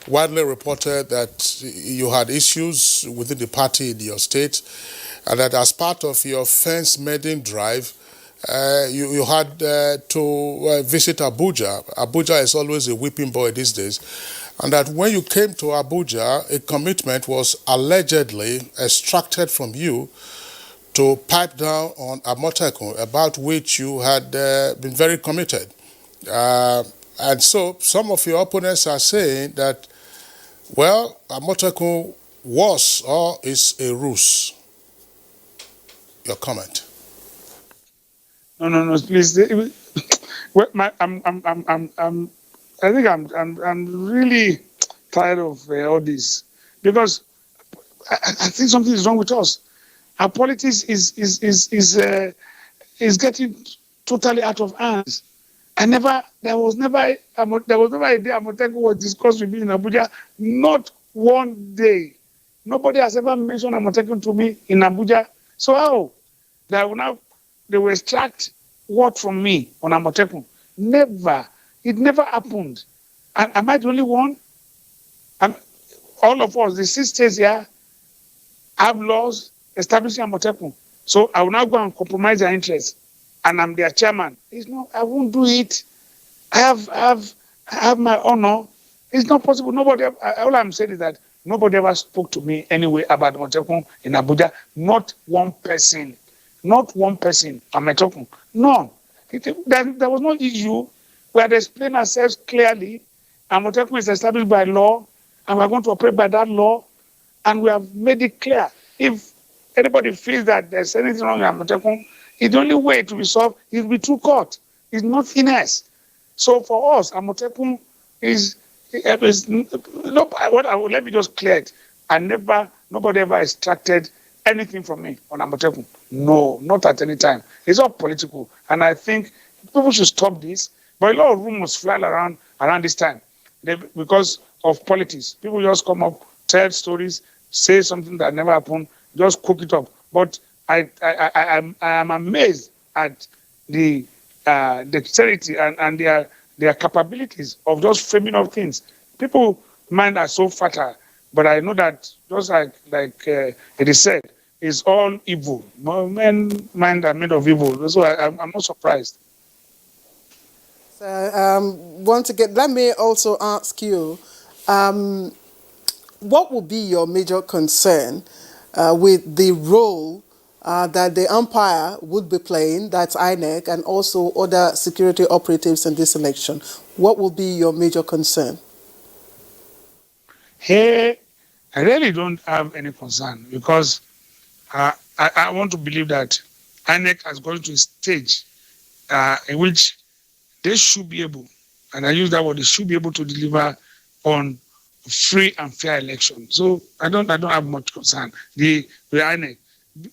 widely reported that you had issues within the party in your state, and that as part of your fence mending drive, you had to visit Abuja. Abuja is always a whipping boy these days. And that when you came to Abuja, a commitment was allegedly extracted from you to pipe down on Amotekun, about which you had been very committed. And so some of your opponents are saying that, well, Amotekun was or is a ruse. Your comment? No, please. Well, I think I'm really tired of all this, because I think something is wrong with us. Our politics is getting totally out of hands. There was never a day Amotekun was discussed with me in Abuja. Not one day. Nobody has ever mentioned Amotekun to me in Abuja. So how? They will extract word from me on Amotekun. Never. It never happened. And am I the only one? And all of us, the 6 states here, have laws establishing Amotekun. So I will now go and compromise their interests. And I'm their chairman. I won't do it. I have my honor. It's not possible. All I'm saying is that nobody ever spoke to me anyway about Amotekun in Abuja. Not one person. Not one person. Amotekun. None. There was no issue. We had explained ourselves clearly. Amotekun is established by law, and we're going to operate by that law. And we have made it clear. If anybody feels that there's anything wrong with Amotekun, the only way to be solved is be through court. It's not finesse. So for us, Amotekun let me just clear it. Nobody ever extracted anything from me on Amotekun. No, not at any time. It's all political. And I think people should stop this. But a lot of rumors fly around this time because of politics. People just come up, tell stories, say something that never happened, just cook it up. But I am amazed at the dexterity and their capabilities of just framing up things. People mind are so fertile, but I know that just like it is said, it's all evil. Men mind are made of evil. So I'm not surprised. Let me also ask you, what would be your major concern with the role that the umpire would be playing, that's INEC, and also other security operatives in this election? What will be your major concern? Hey, I really don't have any concern, because I want to believe that INEC has gone to a stage in which they should be able, and I use that word, they should be able to deliver on free and fair election. So I don't have much concern. The INEC.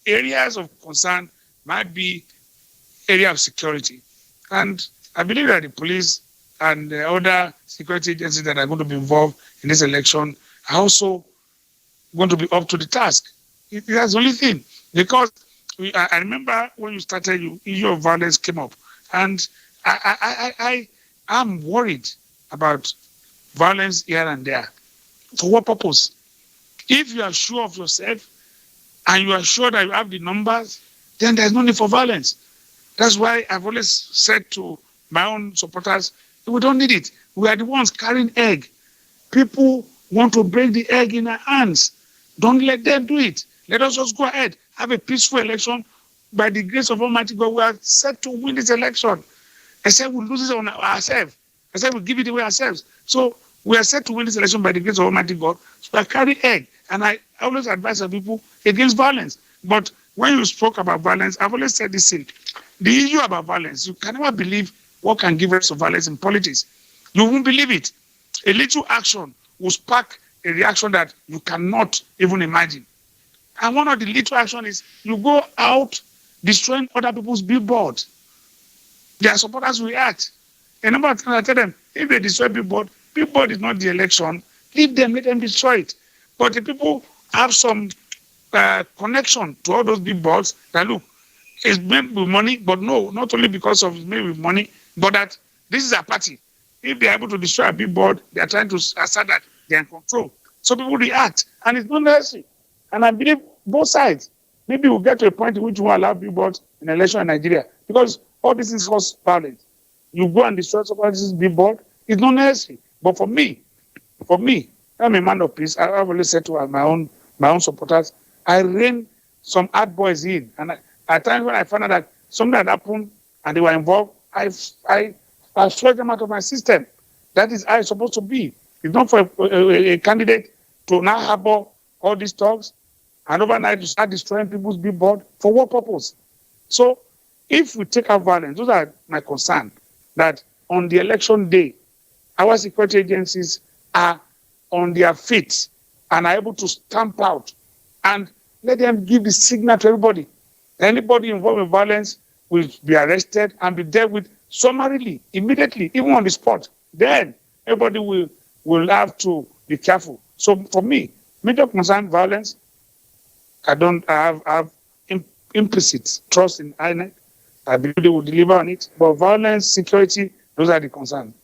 Areas of concern might be area of security. And I believe that the police and the other security agencies that are going to be involved in this election are also going to be up to the task. That's the only thing. Because I remember when you started, issue of violence came up. And I'm worried about violence here and there. For what purpose? If you are sure of yourself and you are sure that you have the numbers, then there's no need for violence. That's why I've always said to my own supporters, we don't need it. We are the ones carrying egg. People want to break the egg in our hands. Don't let them do it. Let us just go ahead, have a peaceful election. By the grace of Almighty God, we are set to win this election. I said we lose it on ourselves. I said we give it away ourselves. So we are set to win this election by the grace of Almighty God. So I carry egg. And I always advise people against violence. But when you spoke about violence, I've always said this thing. The issue about violence, you can never believe what can give rise to violence in politics. You won't believe it. A little action will spark a reaction that you cannot even imagine. And one of the little action is you go out destroying other people's billboards. Their supporters react. A number of times I tell them, if they destroy billboard is not the election. Leave them, let them destroy it. But the people have some connection to all those billboards that look, it's made with money, but no, not only because of it's made with money, but that this is a party. If they're able to destroy a billboard, they're trying to assert that they're in control. So people react, and it's not necessary. And I believe both sides. Maybe we'll get to a point in which we will allow billboards in election in Nigeria, because all this is cause violence. You go and destroy somebody's billboard, it's not necessary. But for me, I'm a man of peace. I've always said to my own supporters, I rein some hard boys in, and at times when I found out that something had happened and they were involved, I flushed them out of my system. That is how it's supposed to be. It's not for a candidate to now harbor all these talks and overnight to start destroying people's billboard. For what purpose? So if we take out violence, those are my concern, that on the election day, our security agencies are on their feet and are able to stamp out and let them give the signal to everybody. Anybody involved in violence will be arrested and be dealt with summarily, immediately, even on the spot. Then everybody will have to be careful. So for me, major concern violence. I have implicit trust in INEC. I believe they will deliver on it. But violence, security, those are the concerns.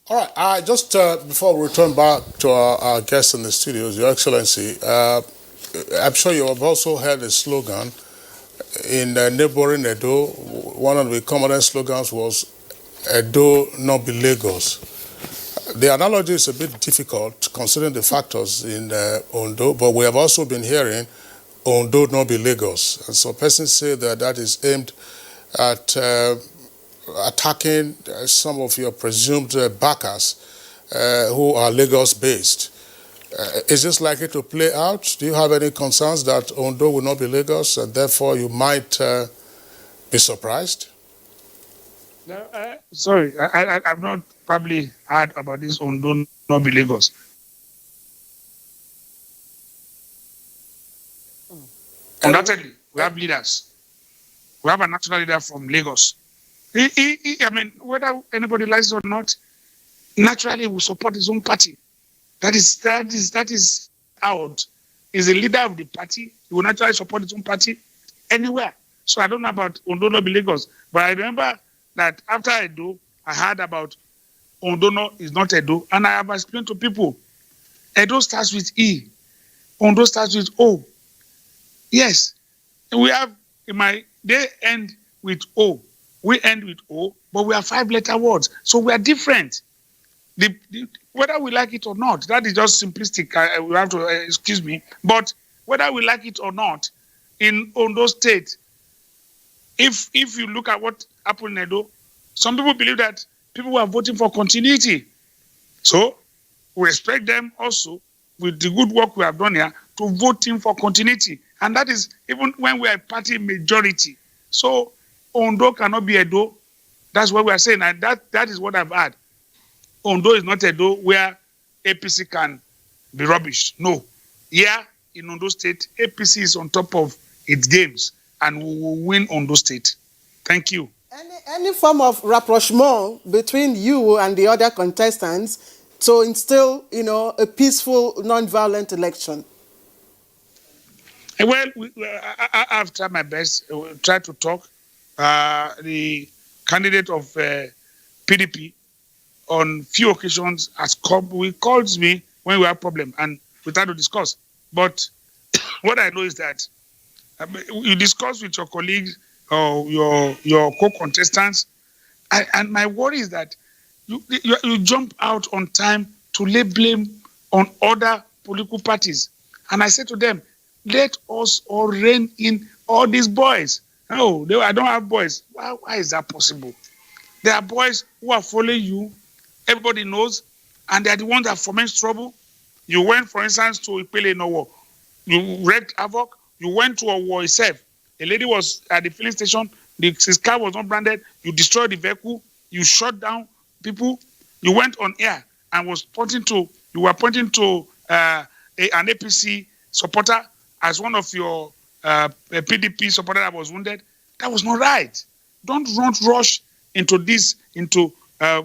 All right. Just before we return back to our guests in the studios, Your Excellency, I'm sure you have also heard a slogan in neighboring Edo. One of the commonest slogans was Edo not be Lagos. The analogy is a bit difficult considering the factors in Ondo, but we have also been hearing Ondo not be Lagos. And so persons say that that is aimed at attacking some of your presumed backers who are Lagos-based. Is this likely to play out? Do you have any concerns that Ondo will not be Lagos and therefore you might be surprised? No, sorry, I've not probably heard about this Ondo not be Lagos. Undoubtedly, we have leaders. We have a national leader from Lagos. I mean, whether anybody likes it or not, naturally he will support his own party. That is out. He's a leader of the party. He will naturally support his own party anywhere. So I don't know about Ondo not be Lagos, but I remember that after Edo, I heard about Ondo no is not Edo, and I have explained to people, Edo starts with E, Ondo starts with O. Yes, we have they end with O. We end with O, but we are 5-letter words, so we are different. Whether we like it or not, that is just simplistic. We have to excuse me, but whether we like it or not, in Ondo State, if you look at what happened in Edo, some people believe that people were voting for continuity. So we expect them also, with the good work we have done here, to vote in for continuity. And that is even when we are a party majority. So Ondo cannot be Edo. That's what we are saying. And that is what I've heard. Ondo is not Edo where APC can be rubbish. No. Here in Ondo State, APC is on top of its games and we will win Ondo State. Thank you. Any form of rapprochement between you and the other contestants to instill, a peaceful, non-violent election? Well, I've tried my best. Try to talk. The candidate of PDP on few occasions has come. He calls me when we have problem and we try to discuss. But what I know is that you discuss with your colleagues or your co-contestants, and my worry is that you jump out on time to lay blame on other political parties. And I said to them, let us all rein in all these boys. No, I don't have boys. Why is that possible? There are boys who are following you. Everybody knows, and they are the ones that foment trouble. You went, for instance, to Ipele Nowo. You wreaked havoc. You went to a war itself. A lady was at the filling station. His car was not branded. You destroyed the vehicle. You shut down people. You went on air and you were pointing to an APC supporter as one of your PDP supporter that was wounded. That was not right. Don't rush into this,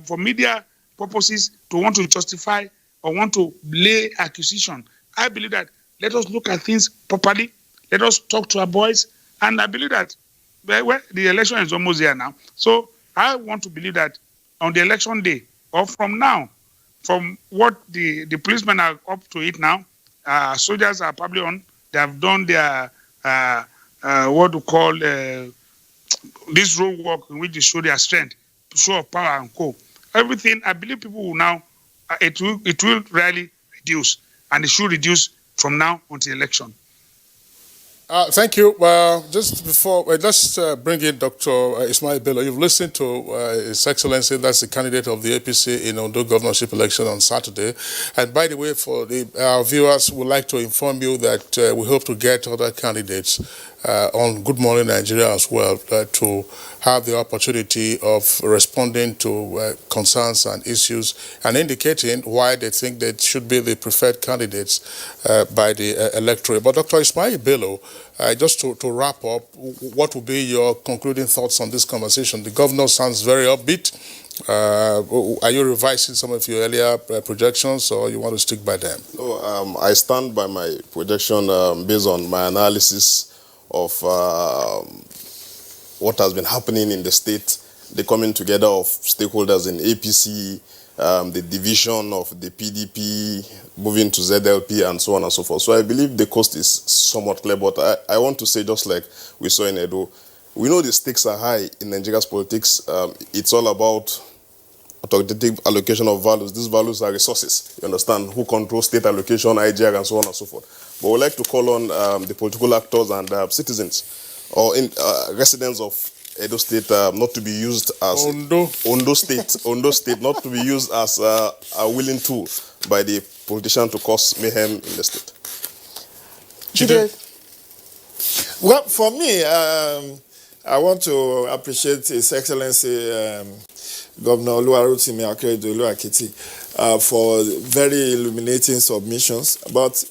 for media purposes, to want to justify or want to lay accusation. I believe that let us look at things properly. Let us talk to our boys. And I believe that the election is almost there now. So I want to believe that on the election day, or from now, from what the policemen are up to it now, soldiers are probably on. They have done their, what to call, this road work in which they show their strength, show of power and co. Everything, I believe people will now, it will really reduce. And it should reduce from now until election. Thank you. Just before, let's bring in Dr. Ismail Bello. You've listened to His Excellency, that's the candidate of the APC in Ondo governorship election on Saturday. And by the way, for our viewers, we'd like to inform you that we hope to get other candidates on Good Morning Nigeria as well to have the opportunity of responding to concerns and issues and indicating why they think they should be the preferred candidates by the electorate. But Dr. Ismail Bello, just to wrap up, what would be your concluding thoughts on this conversation? The governor sounds very upbeat. Are you revising some of your earlier projections, or you want to stick by them? No, I stand by my projection based on my analysis of what has been happening in the state, the coming together of stakeholders in APC, the division of the PDP, moving to ZLP, and so on and so forth. So I believe the cost is somewhat clear, but I want to say, just like we saw in Edo, we know the stakes are high in Nigeria's politics. It's all about authoritative allocation of values. These values are resources. You understand? Who controls state allocation, IGR, and so on and so forth. But we'd like to call on the political actors and citizens or residents of Edo State not to be used as Ondo State, not to be used as a willing tool by the politician to cause mayhem in the state. Well, for me, I want to appreciate His Excellency Governor Oluwarotimi Akeredolu-Akiti for very illuminating submissions. But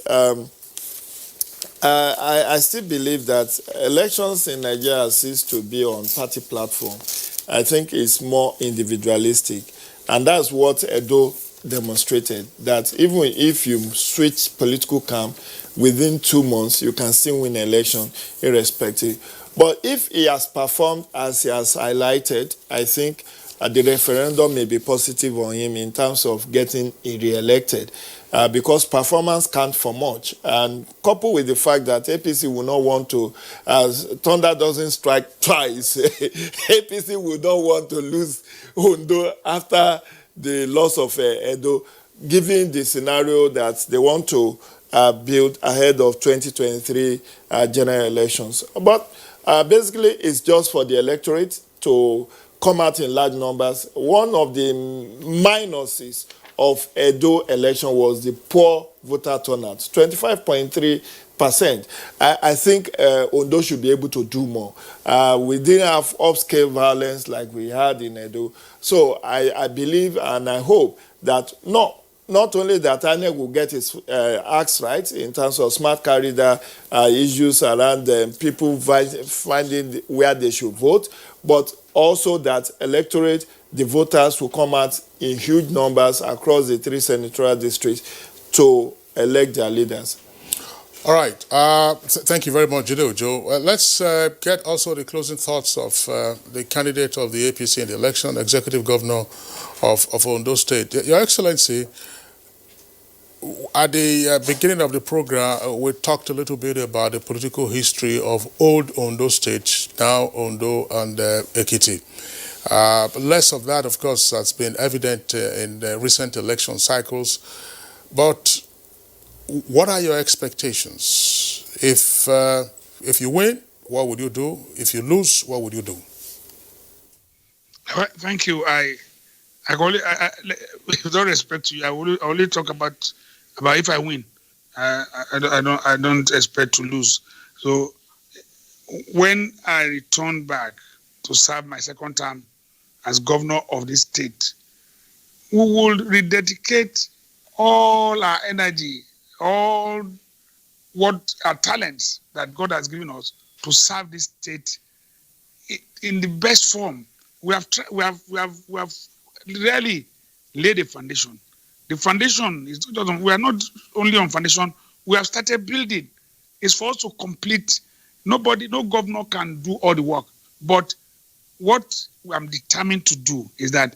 I still believe that elections in Nigeria cease to be on party platform. I think it's more individualistic. And that's what Edo demonstrated, that even if you switch political camp, within 2 months, you can still win an election irrespective. But if he has performed as he has highlighted, I think the referendum may be positive on him in terms of getting re-elected. Because performance counts for much. And coupled with the fact that APC will not want to, as thunder doesn't strike twice, APC will not want to lose Ondo after the loss of Edo, given the scenario that they want to build ahead of 2023 general elections. But basically, it's just for the electorate to come out in large numbers. One of the minuses of Edo election was the poor voter turnout, 25.3%. I think Ondo should be able to do more. We didn't have upscale violence like we had in Edo. So I believe and I hope that not only that INEC will get its acts right in terms of smart corridor issues around people finding where they should vote, but also that electorate, the voters will come out in huge numbers across the 3 senatorial districts to elect their leaders. All right. Thank you very much, Jide Ojo. Let's get also the closing thoughts of the candidate of the APC in the election, Executive Governor of Ondo State. Your Excellency, at the beginning of the program, we talked a little bit about the political history of old Ondo State, now Ondo and Ekiti. Less of that, of course, has been evident in the recent election cycles. But what are your expectations? If you win, what would you do? If you lose, what would you do? Thank you. With all respect to you, I will only talk about if I win. I don't expect to lose. So when I return back to serve my second term as governor of this state, we will rededicate all our energy, all what our talents that God has given us to serve this state in the best form. We have really laid a foundation. The foundation is we are not only on foundation, we have started building. It's for us to complete. No governor can do all the work. But what I'm determined to do is that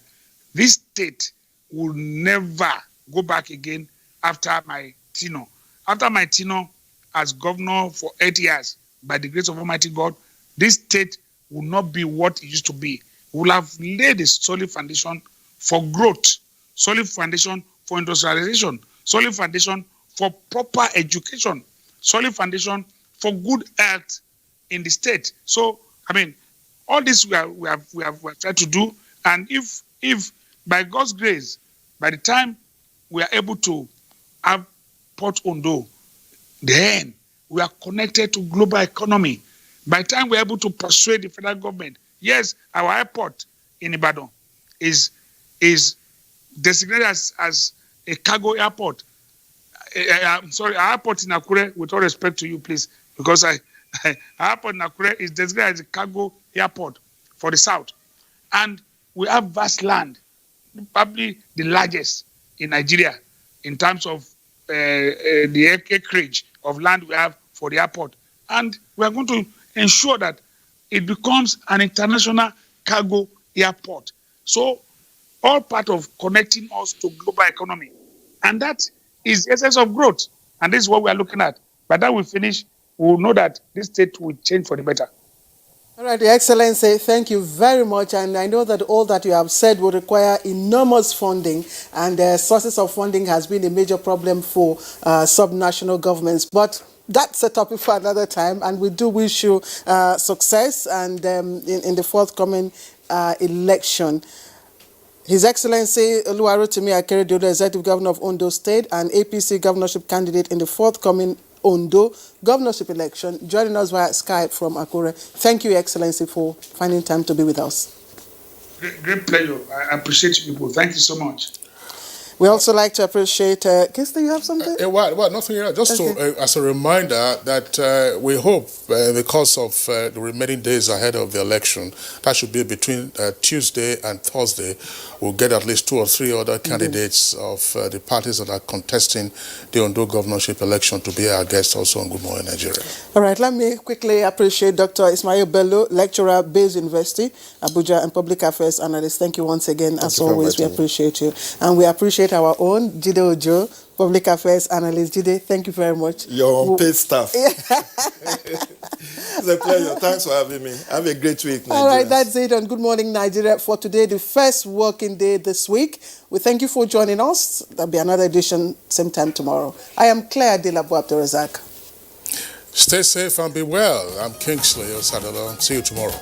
this state will never go back again after my tenure. After my tenure as governor for 8 years, by the grace of Almighty God, this state will not be what it used to be. We will have laid a solid foundation for growth, solid foundation for industrialization, solid foundation for proper education, solid foundation for good health in the state. So, all this we have tried to do, and if by God's grace, by the time we are able to have Port Ondo, then we are connected to global economy. By the time we are able to persuade the federal government, yes, our airport in Ibadan is designated as a cargo airport. I'm sorry, our airport in Akure, with all respect to you, please, because our airport in Akure is designated as a cargo airport for the south. And we have vast land, probably the largest in Nigeria in terms of the acreage of land we have for the airport. And we are going to ensure that it becomes an international cargo airport. So all part of connecting us to global economy. And that is the essence of growth. And this is what we are looking at. By the time we finish, we will know that this state will change for the better. All right, Your Excellency, thank you very much. And I know that all that you have said will require enormous funding, and sources of funding has been a major problem for subnational governments. But that's a topic for another time, and we do wish you success and in the forthcoming election. His Excellency Oluwarotimi Akeredolu, Executive Governor of Ondo State and APC governorship candidate in the forthcoming Ondo governorship election, joining us via Skype from Akure. Thank you, Your Excellency, for finding time to be with us. Great pleasure. I appreciate you people. Thank you so much. We also like to appreciate... Kister, you have something? Well, nothing else. Just okay. As a reminder that we hope in the course of the remaining days ahead of the election, that should be between Tuesday and Thursday, we'll get at least 2 or 3 other candidates of the parties that are contesting the Ondo governorship election to be our guests also on Good Morning Nigeria. All right, let me quickly appreciate Dr. Ismail Bello, lecturer, Bayes University, Abuja, and public affairs analyst. Thank you once again. As always, we appreciate you. And we appreciate our own Jide Ojo, public affairs analyst. Jide, thank you very much. Your unpaid staff. It's a pleasure. Thanks for having me. Have a great week, Nigerians. All right, that's it on Good Morning Nigeria for today, the first working day this week. We thank you for joining us. There'll be another edition same time tomorrow. I am Claire Delabo Abdurazak. Stay safe and be well. I'm Kingsley Osadolo. See you tomorrow.